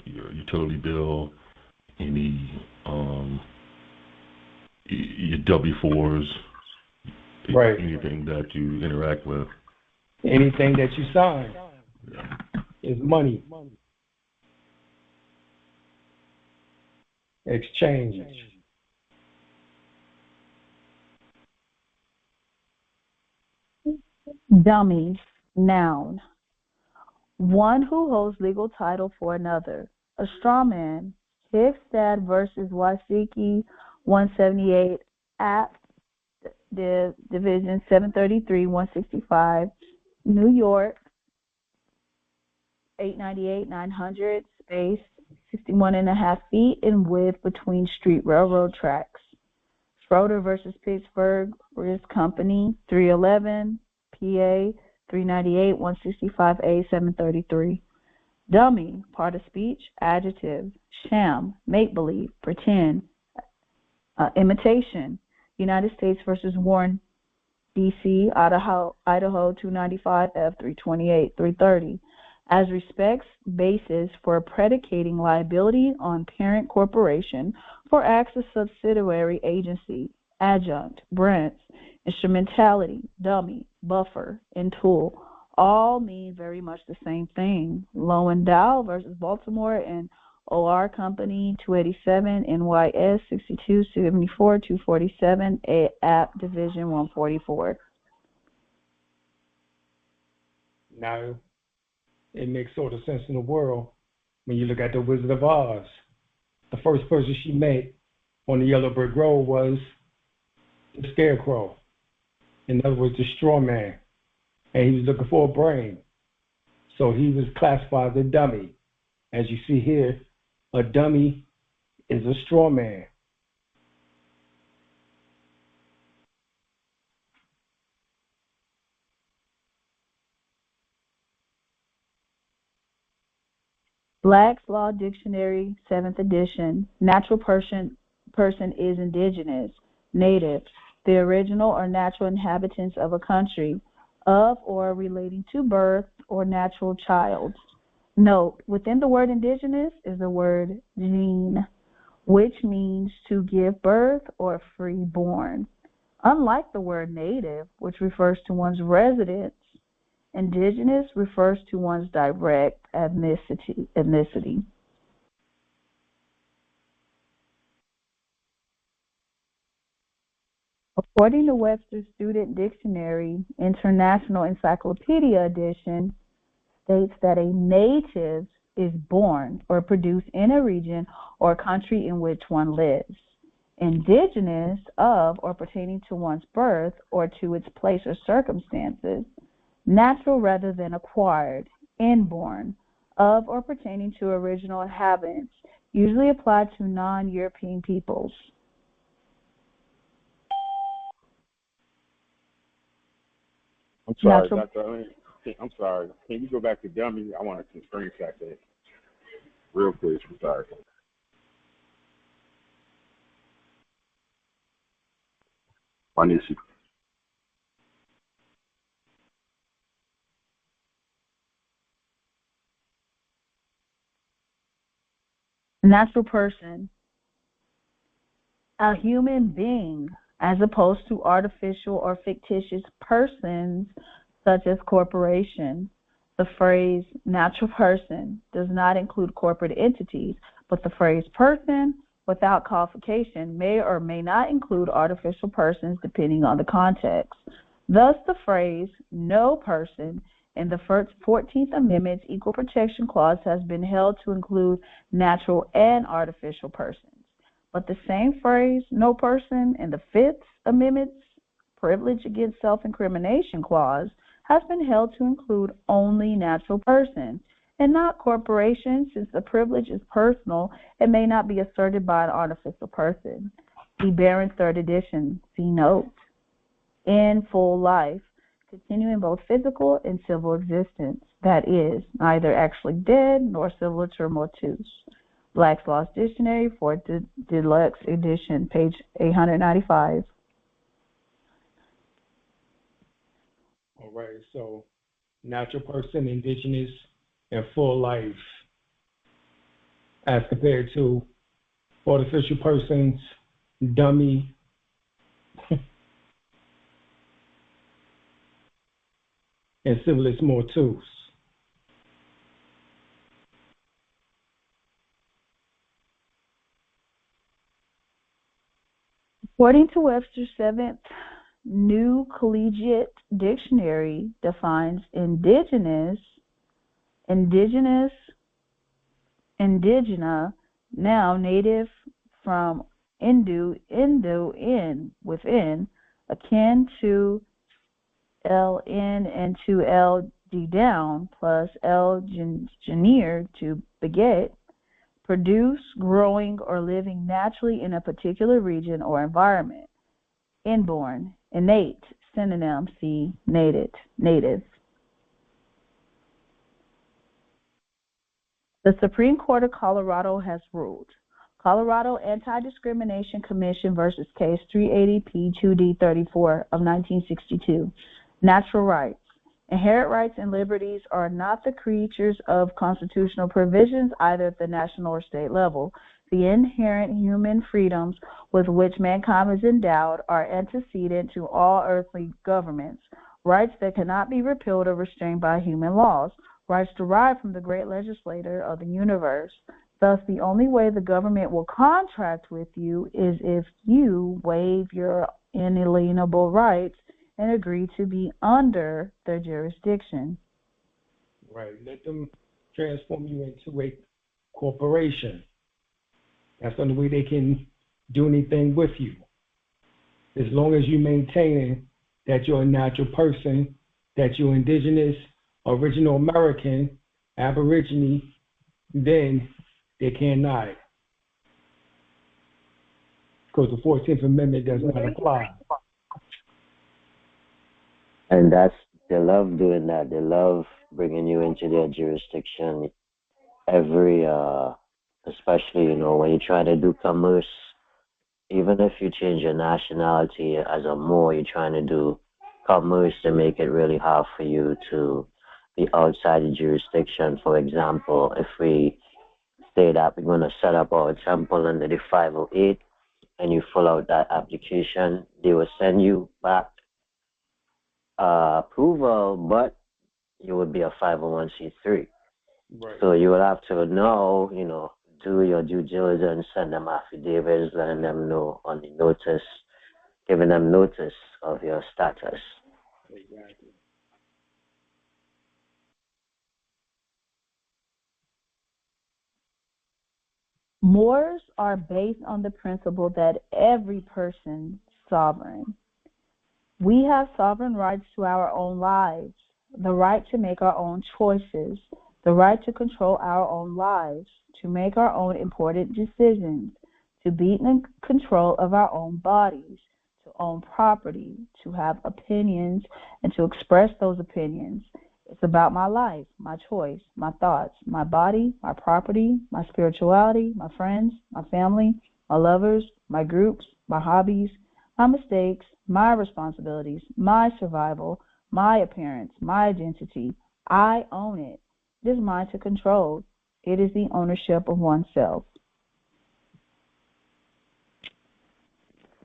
your utility bill, any your W-4s, right? Anything that you interact with. Anything that you sign is money. Exchange. Dummy, noun. One who holds legal title for another. A straw man. Hifstad versus Wasiki, 178, App Division 733, 165, New York, 898, 900, space 61.5 feet in width between street railroad tracks. Schroeder versus Pittsburgh Risk Company, 311, PA, 398, 165A, 733. Dummy, part of speech, adjective. Sham, make-believe, pretend. Imitation, United States versus Warren, D.C., Idaho 295, F 328, 330. As respects basis for predicating liability on parent corporation for acts of subsidiary agency, adjunct, branch, instrumentality, dummy, buffer, and tool, all mean very much the same thing. Lowendow versus Baltimore and OR Company, 287, NYS 6274, 247, App Division 144. Now, it makes sort of sense in the world when you look at the Wizard of Oz. The first person she met on the Yellow Brick Road was the Scarecrow. In other words, the straw man. And he was looking for a brain. So he was classified as a dummy. As you see here, a dummy is a straw man. Black's Law Dictionary, 7th edition. Natural person is indigenous, native, the original or natural inhabitants of a country, of or relating to birth or natural child. Note, within the word indigenous is the word gene, which means to give birth or free-born. Unlike the word native, which refers to one's residence, indigenous refers to one's direct ethnicity. According to Webster's Student Dictionary, International Encyclopedia Edition states that a native is born or produced in a region or country in which one lives. Indigenous, of or pertaining to one's birth or to its place or circumstances. Natural rather than acquired, inborn, of or pertaining to original inhabitants, usually applied to non-European peoples. I'm sorry, Natural. Dr. Alim. I'm sorry. Can you go back to dummy? I want to screenshot that real quick. I'm sorry. I need to see. Natural person, a human being, as opposed to artificial or fictitious persons such as corporation. The phrase natural person does not include corporate entities, but the phrase person without qualification may or may not include artificial persons depending on the context. Thus, the phrase no person in the 14th Amendment's Equal Protection Clause has been held to include natural and artificial persons. But the same phrase, no person, in the Fifth Amendment's Privilege Against Self-Incrimination Clause has been held to include only natural person and not corporation. Since the privilege is personal, it may not be asserted by an artificial person. See Barron's third edition, see note. In full life, continuing both physical and civil existence, that is, neither actually dead nor civil term mortuus. Black's Laws Dictionary, 4th Deluxe Edition, page 895. All right, so natural person, indigenous, and full life, as compared to artificial persons, dummy, and civilis mortuus. According to Webster's 7th New Collegiate Dictionary, defines indigena, now native from Indo, in, within, akin to ln and to ld down, plus engineer, to beget, produce, growing, or living naturally in a particular region or environment. Inborn, innate, synonym, see native. The Supreme Court of Colorado has ruled. Colorado Anti-Discrimination Commission versus Case 380P 2D 34 of 1962. Natural rights. Inherent rights and liberties are not the creatures of constitutional provisions either at the national or state level. The inherent human freedoms with which mankind is endowed are antecedent to all earthly governments, rights that cannot be repealed or restrained by human laws, rights derived from the great legislator of the universe. Thus, the only way the government will contract with you is if you waive your inalienable rights and agree to be under their jurisdiction. Right, let them transform you into a corporation. That's the only way they can do anything with you. As long as you maintain that you're a natural person, that you're indigenous, original American, Aborigine, then they cannot. Because the 14th Amendment does not apply. And they love doing that. They love bringing you into their jurisdiction. Especially, when you try to do commerce, even if you change your nationality as a Moor, you're trying to do commerce to make it really hard for you to be outside the jurisdiction. For example, if we say that we're going to set up our temple under the 508 and you fill out that application, they will send you back approval, but you would be a 501c3. Right. So you will have to know, do your due diligence, send them affidavits, letting them know on the notice, giving them notice of your status. Exactly. Moors are based on the principle that every person is sovereign. We have sovereign rights to our own lives, the right to make our own choices, the right to control our own lives, to make our own important decisions, to be in control of our own bodies, to own property, to have opinions, and to express those opinions. It's about my life, my choice, my thoughts, my body, my property, my spirituality, my friends, my family, my lovers, my groups, my hobbies, my mistakes, my responsibilities, my survival, my appearance, my identity. I own it. It is mine to control. It is the ownership of oneself.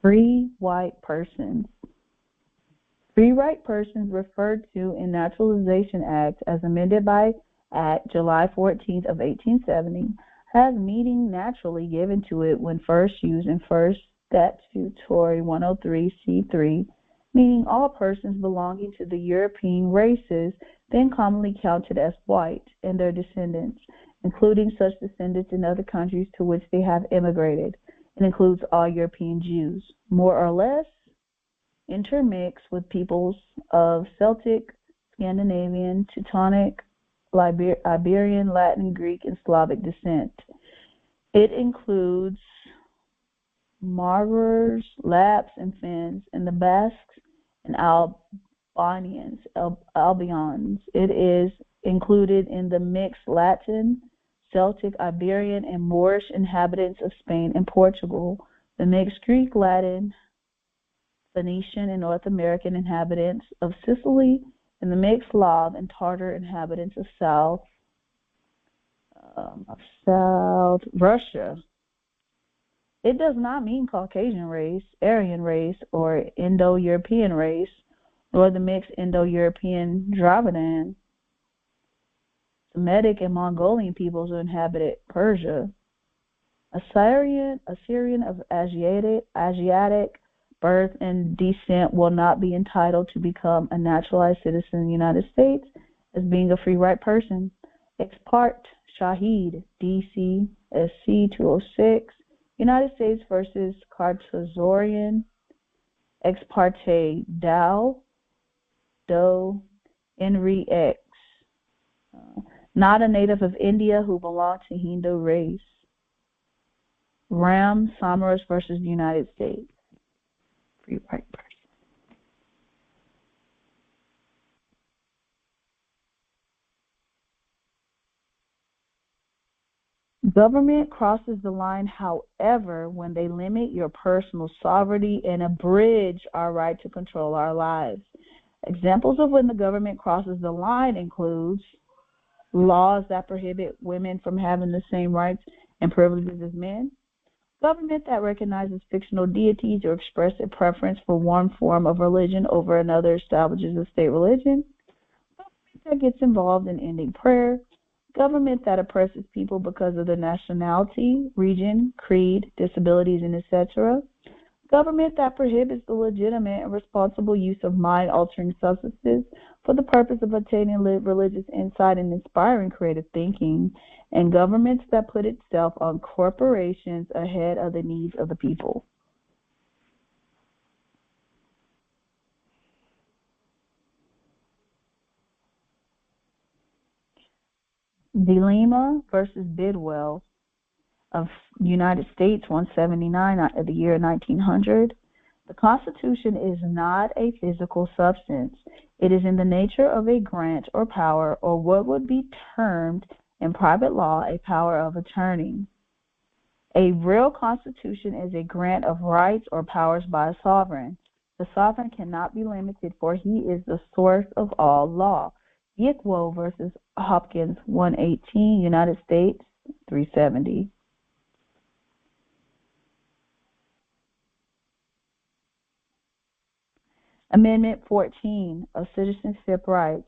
Free white persons. Free white persons referred to in Naturalization Act as amended by Act July 14th of 1870 has meaning naturally given to it when first used in First Statutory 103C3, meaning all persons belonging to the European races then commonly counted as white and their descendants, including such descendants in other countries to which they have immigrated. It includes all European Jews, more or less intermixed with peoples of Celtic, Scandinavian, Teutonic, Iberian, Latin, Greek, and Slavic descent. It includes Magyars, Lapps, and Finns, and the Basques and Albanians. It is included in the mixed Latin, Celtic, Iberian, and Moorish inhabitants of Spain and Portugal, the mixed Greek, Latin, Phoenician, and North American inhabitants of Sicily, and the mixed Slav and Tartar inhabitants of South Russia. It does not mean Caucasian race, Aryan race, or Indo-European race, nor the mixed Indo-European Dravidian, Semitic, and Mongolian peoples who inhabited Persia. Assyrian of Asiatic birth and descent will not be entitled to become a naturalized citizen of the United States as being a free white person. Ex parte Shahid, DC, SC 206, United States versus Cartazorian. Ex parte Doe, Henry X. Not a native of India who belonged to Hindu race. Ram Samaras versus the United States. Free white person. Government crosses the line, however, when they limit your personal sovereignty and abridge our right to control our lives. Examples of when the government crosses the line includes laws that prohibit women from having the same rights and privileges as men, government that recognizes fictional deities or expresses a preference for one form of religion over another establishes a state religion, government that gets involved in ending prayer, government that oppresses people because of their nationality, region, creed, disabilities, and etc., government that prohibits the legitimate and responsible use of mind-altering substances for the purpose of attaining religious insight and inspiring creative thinking, and governments that put itself on corporations ahead of the needs of the people. DeLima versus Bidwell of United States 179 of the year 1900. The Constitution is not a physical substance. It is in the nature of a grant or power, or what would be termed in private law a power of attorney. A real constitution is a grant of rights or powers by a sovereign. The sovereign cannot be limited, for he is the source of all law. Yickwo versus Hopkins 118, United States 370. Amendment 14 of Citizenship Rights,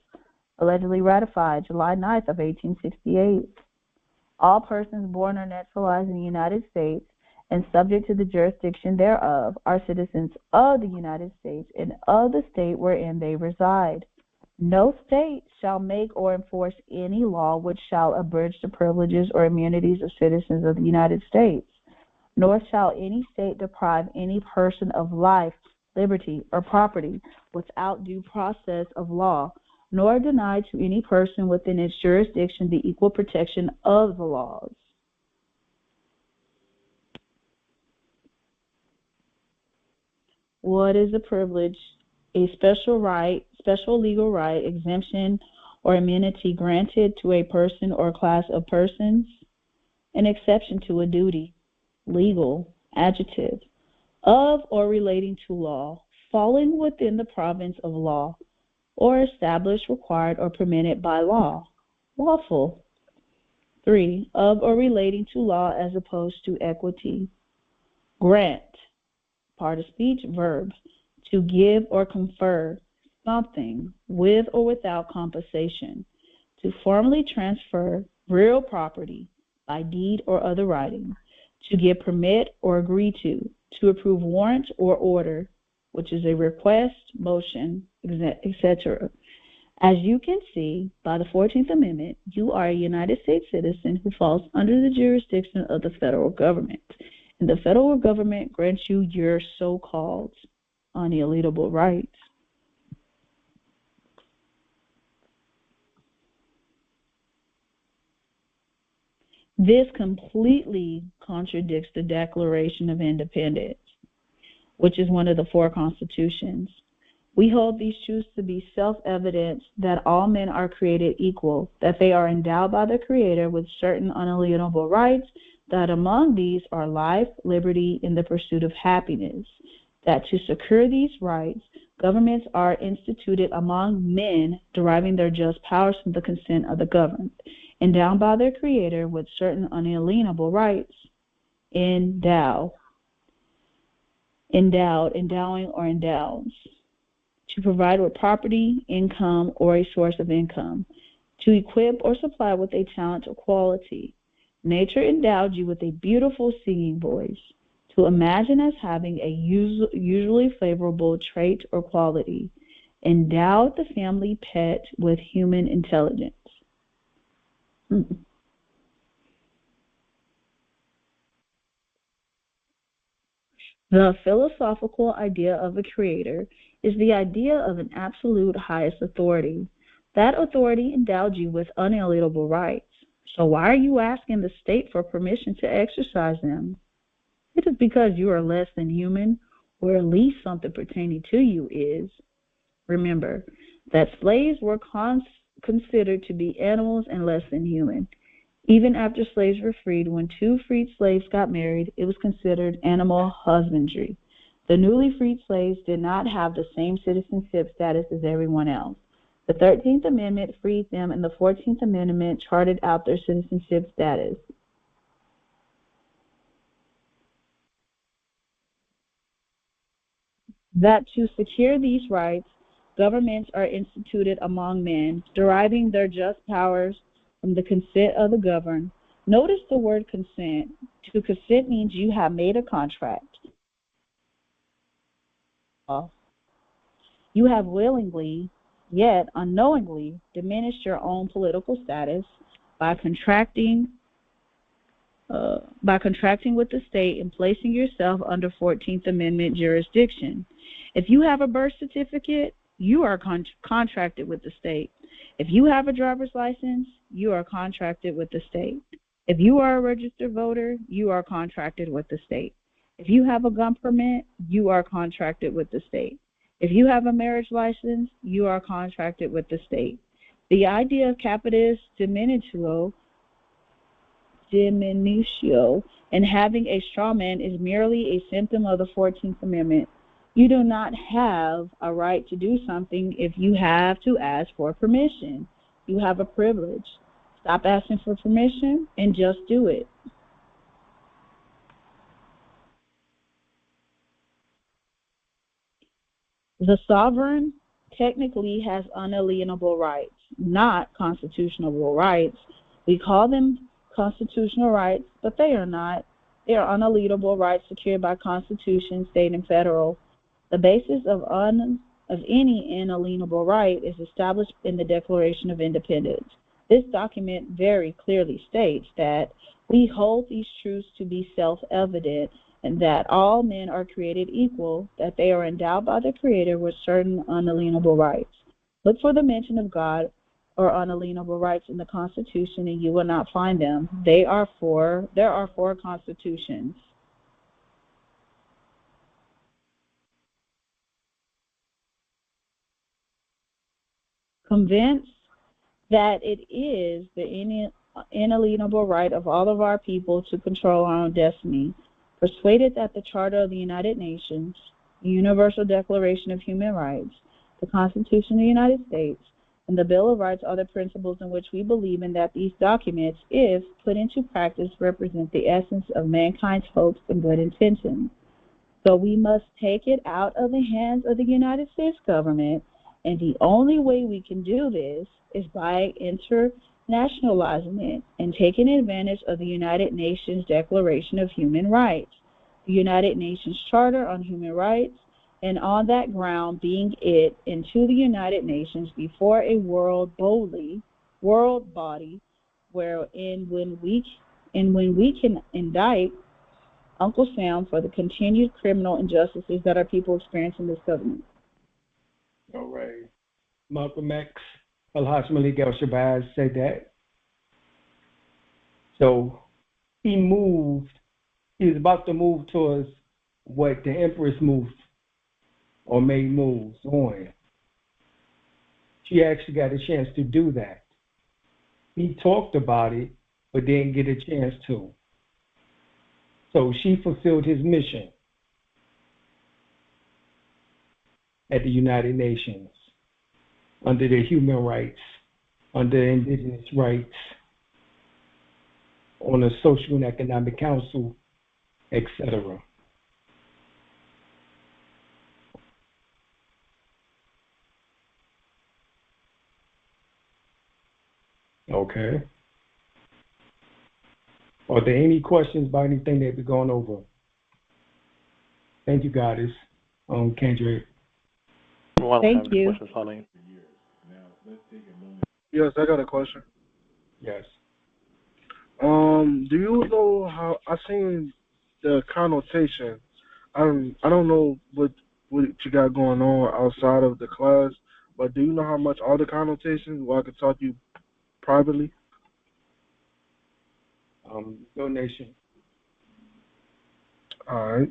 allegedly ratified July 9th of 1868. All persons born or naturalized in the United States and subject to the jurisdiction thereof are citizens of the United States and of the state wherein they reside. No state shall make or enforce any law which shall abridge the privileges or immunities of citizens of the United States, nor shall any state deprive any person of life, liberty, or property without due process of law, nor deny to any person within its jurisdiction the equal protection of the laws. What is a privilege? A special right, special legal right, exemption, or immunity granted to a person or class of persons. An exception to a duty, legal, adjective, of or relating to law, falling within the province of law, or established, required, or permitted by law, lawful. 3. Of or relating to law as opposed to equity. Grant, part of speech, verb, to give or confer something with or without compensation, to formally transfer real property by deed or other writing, to give permit or agree to approve warrant or order, which is a request, motion, etc. As you can see by the 14th Amendment, you are a United States citizen who falls under the jurisdiction of the federal government, and the federal government grants you your so-called unalienable rights. This completely contradicts the Declaration of Independence, which is one of the 4 constitutions. We hold these truths to be self-evident that all men are created equal, that they are endowed by the Creator with certain unalienable rights, that among these are life, liberty, and the pursuit of happiness, that to secure these rights, governments are instituted among men, deriving their just powers from the consent of the governed, endowed by their Creator with certain unalienable rights. Endowed, endowing, or endows. To provide with property, income, or a source of income. To equip or supply with a talent or quality. Nature endowed you with a beautiful singing voice. To imagine as having a usually favorable trait or quality. Endowed the family pet with human intelligence. The philosophical idea of a creator is the idea of an absolute highest authority. That authority endowed you with unalienable rights. So why are you asking the state for permission to exercise them? It is because you are less than human, or at least something pertaining to you is. Remember that slaves were considered to be animals and less than human. Even after slaves were freed, when 2 freed slaves got married, it was considered animal husbandry. The newly freed slaves did not have the same citizenship status as everyone else. The 13th Amendment freed them, and the 14th Amendment charted out their citizenship status. That to secure these rights, governments are instituted among men, deriving their just powers from the consent of the governed. Notice the word consent. To consent means you have made a contract. You have willingly, yet unknowingly, diminished your own political status by contracting with the state and placing yourself under 14th Amendment jurisdiction. If you have a birth certificate, you are contracted with the state. If you have a driver's license, you are contracted with the state. If you are a registered voter, you are contracted with the state. If you have a gun permit, you are contracted with the state. If you have a marriage license, you are contracted with the state. The idea of capitis diminutio and having a straw man is merely a symptom of the 14th Amendment. You do not have a right to do something if you have to ask for permission. You have a privilege. Stop asking for permission and just do it. The sovereign technically has unalienable rights, not constitutional rights. We call them constitutional rights, but they are not. They are unalienable rights secured by Constitution, state, and federal. The basis of any inalienable right is established in the Declaration of Independence. This document very clearly states that we hold these truths to be self-evident and that all men are created equal, that they are endowed by the Creator with certain unalienable rights. Look for the mention of God or unalienable rights in the Constitution, and you will not find them. There are four constitutions. Convinced that it is the inalienable right of all of our people to control our own destiny, persuaded that the Charter of the United Nations, the Universal Declaration of Human Rights, the Constitution of the United States, and the Bill of Rights are the principles in which we believe, and that these documents, if put into practice, represent the essence of mankind's hopes and good intentions. So we must take it out of the hands of the United States government, and the only way we can do this is by internationalizing it and taking advantage of the United Nations Declaration of Human Rights, the United Nations Charter on Human Rights, and on that ground being it into the United Nations before a world body, when we can indict Uncle Sam for the continued criminal injustices that our people experience in this government. All right. Malcolm X, Al-Haj Malik El-Shabazz said that. So he was about to move towards what the Empress moved or made moves on. She actually got a chance to do that. He talked about it, but didn't get a chance to. So she fulfilled his mission at the United Nations under the human rights, under indigenous rights, on the Social and Economic Council, etc. Okay. Are there any questions about anything that we've gone over? Thank you, Goddess. Kendrick. Thank you. Questions, Alim? Yes, I got a question. Yes. Do you know how I seen the connotation? I don't know what you got going on outside of the class, but do you know how much all the connotations? Well, I could talk to you privately. Donation. All right.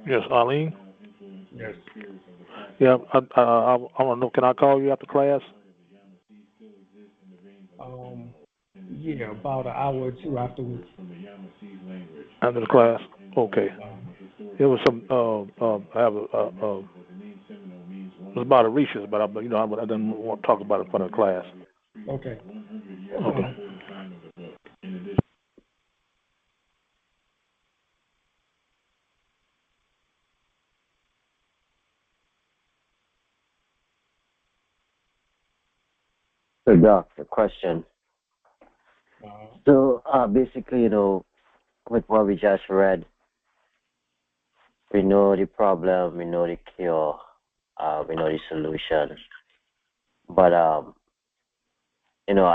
Yes, Alim? Yes. Yeah, I want to know, can I call you after class? Yeah, about an hour or two afterwards. After the class? Okay. It was some, I have it was about Orishas, but I didn't want to talk about it in front of the class. Okay. Okay. So, Doc, the question. So, basically, with what we just read, we know the problem, we know the cure, we know the solution. But, I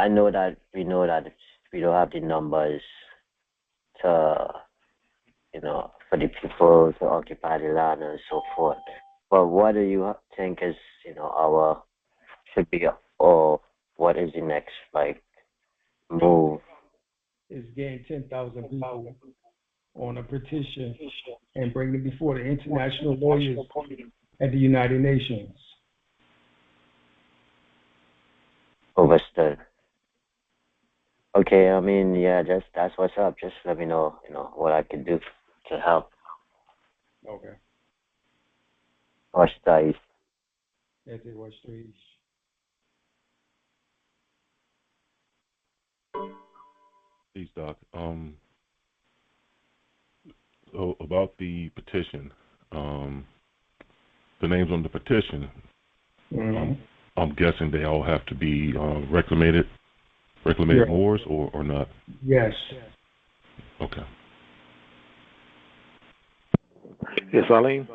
know that we don't have the numbers to, for the people to occupy the land and so forth. But what do you think is, should be, or what is the next, move? Is getting 10,000 people on a petition and bring them before the international lawyers at the United Nations. Overstood. Okay, I mean, yeah, that's what's up. Just let me know, what I can do to help. Okay. Watch dice. That's it, watch three. Please, Doc. So about the petition, the names on the petition, I'm guessing they all have to be reclamated moors or not? Yes. Okay. Yes, Alim?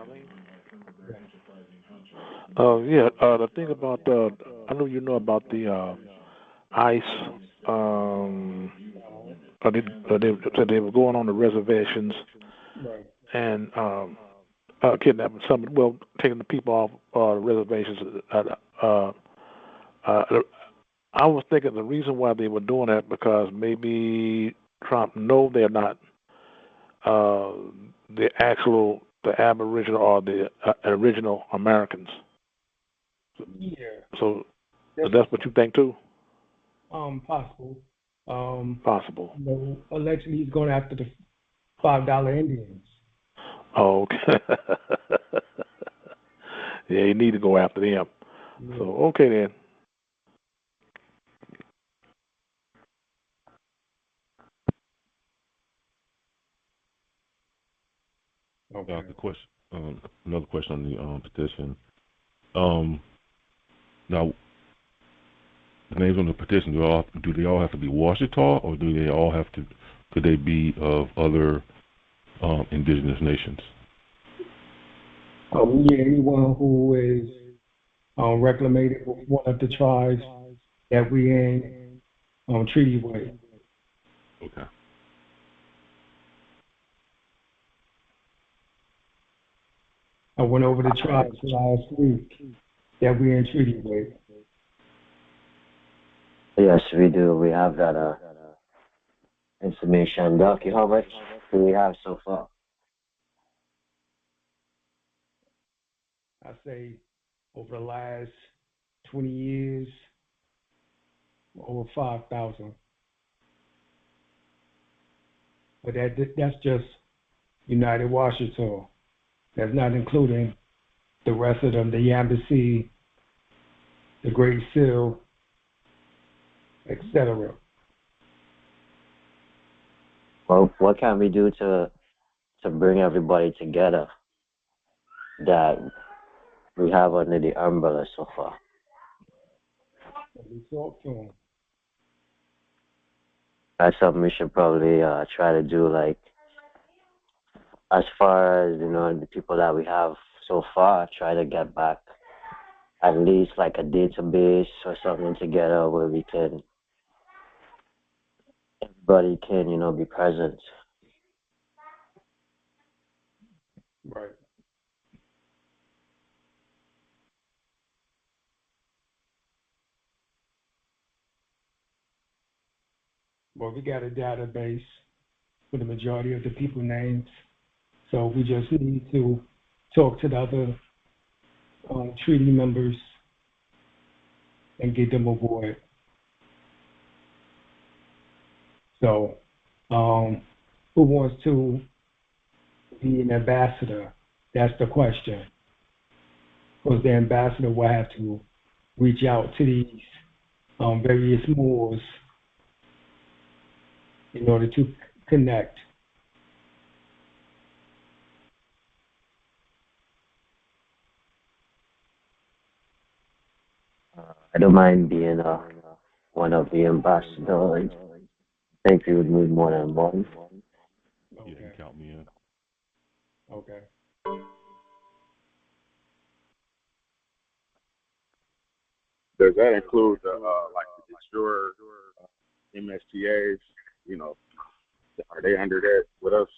The thing about, I know you know about the ICE, they said they were going on the reservations, Right. and kidnapping some, well, taking the people off reservations. I was thinking the reason why they were doing that because maybe Trump know they're not the Aboriginal or the original Americans. Yeah. So that's what you think too? Possible. Possible. You know, allegedly he's going after the $5 Indians. Oh, okay. Yeah, you need to go after them. Yeah. So okay then. Okay. Another question on the petition. Now, the names on the petition, do they all have to be Washita, or do they all have to? Could they be of other indigenous nations? Yeah, anyone who is reclamated with one of the tribes that we in treaty with. Okay. I went over the tribes last week that we in treaty with. Yes, we do. We have that information. Doc, how much do we have so far? I say over the last 20 years, over 5,000. But that's just United Washington. That's not including the rest of them, the Embassy, the Great Seal, etc. Well, what can we do to bring everybody together that we have under the umbrella so far? We talk to them. That's something we should probably try to do, like, as far as, the people that we have so far, try to get back at least like a database or something together where everybody can, be present. Right. Well, we got a database for the majority of the people names. So we just need to talk to the other treaty members and get them aboard. So who wants to be an ambassador? That's the question. Because the ambassador will have to reach out to these various Moors in order to connect. I don't mind being one of the ambassadors. I think we would need more than one. Yeah, you can count me in. Okay. Does that include like the insurer MSTAs? Are they under that with us?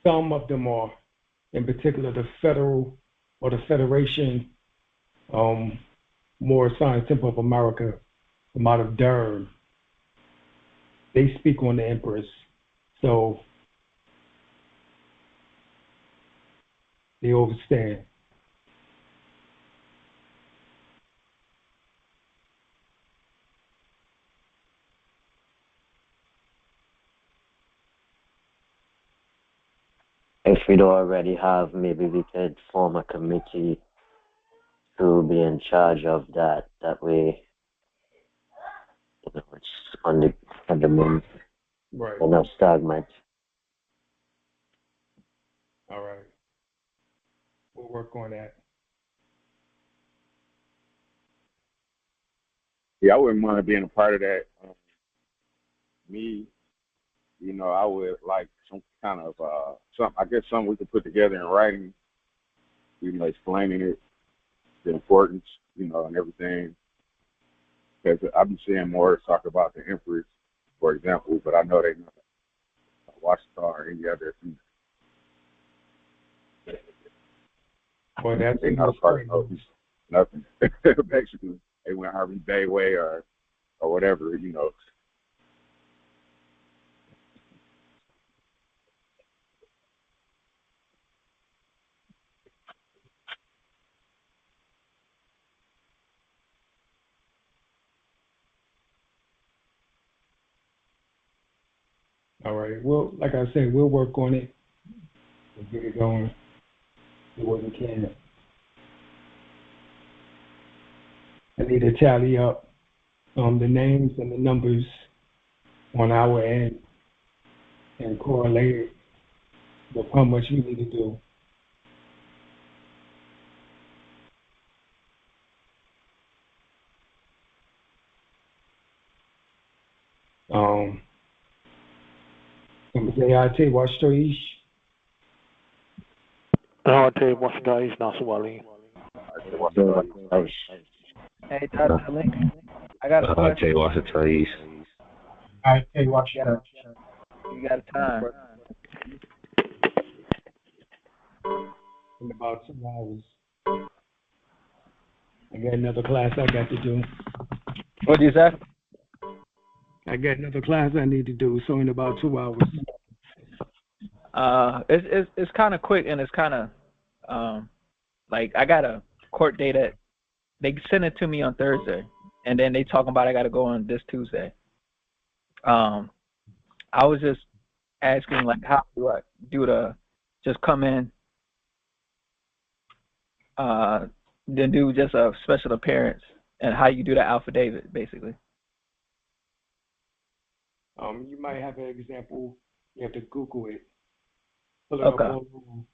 Some of them are, in particular the federal or the Federation Moor Science Temple of America from out of Durham. They speak on the Empress. So they overstand. If we don't already have, maybe we could form a committee to be in charge of that. That way, it's on the move. Right. Enough stagnant. All right. We'll work on that. Yeah, I wouldn't mind being a part of that. Me, I would like some kind of something we could put together in writing, explaining it, the importance, and everything. Because I've been seeing more talk about the Empress, for example, but I know they're not Washington or any other. Well, that's They're in not the a part spring. of nothing. Basically, they went Harvey Bay way or whatever, you know. All right. Well, like I said, we'll work on it and get it going. Do what we can. I need to tally up the names and the numbers on our end and correlate it with how much we need to do. Mzee Washtoish. Ate Washington Naswali. Hey, Dr. Lincoln, I got a question. I tell you what, You got time? in about 2 hours. I got another class I got to do. What did you say? I got another class I need to do, so in about 2 hours. It's kind of quick and it's kind of like I got a court date at. They sent it to me on Thursday, and then they talking about I got to go on this Tuesday. I was just asking like how do I do to just come in, then do just a special appearance, and how you do the affidavit basically. You might have an example. You have to Google it. Pull it Okay. up on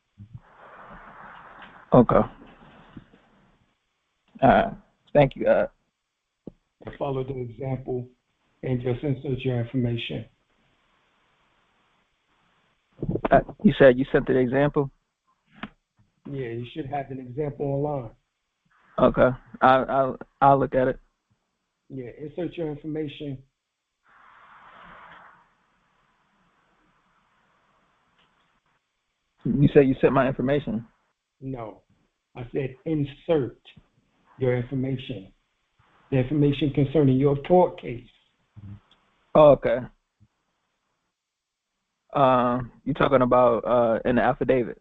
Okay. All right. Thank you. and follow the example and just insert your information. You said you sent the example. Yeah, you should have an example online. Okay. I'll look at it. Yeah, insert your information. You said you sent my information. No, I said insert your information. The information concerning your court case. Oh, okay. You talking about in the affidavit?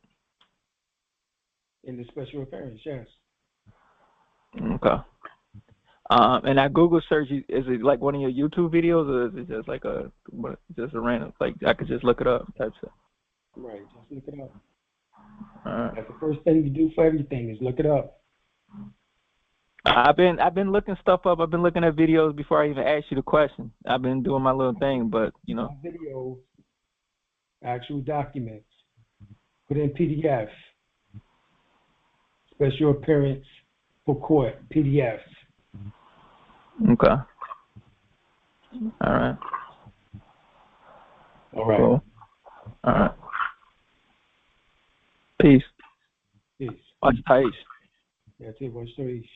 In the special appearance, yes. Okay. And that Google search, is it like one of your YouTube videos, or is it just like just a random, like I could just look it up type stuff? Right, just look it up. All right. That's the first thing you do for everything is look it up. I've been looking stuff up. I've been looking at videos before I even asked you the question. I've been doing my little thing, but you know. Not videos, actual documents. Put in PDF. Special appearance for court, PDF. Okay. All right. All right. Cool. All right. Peace. Peace. Watch Thais. Yeah, take one story.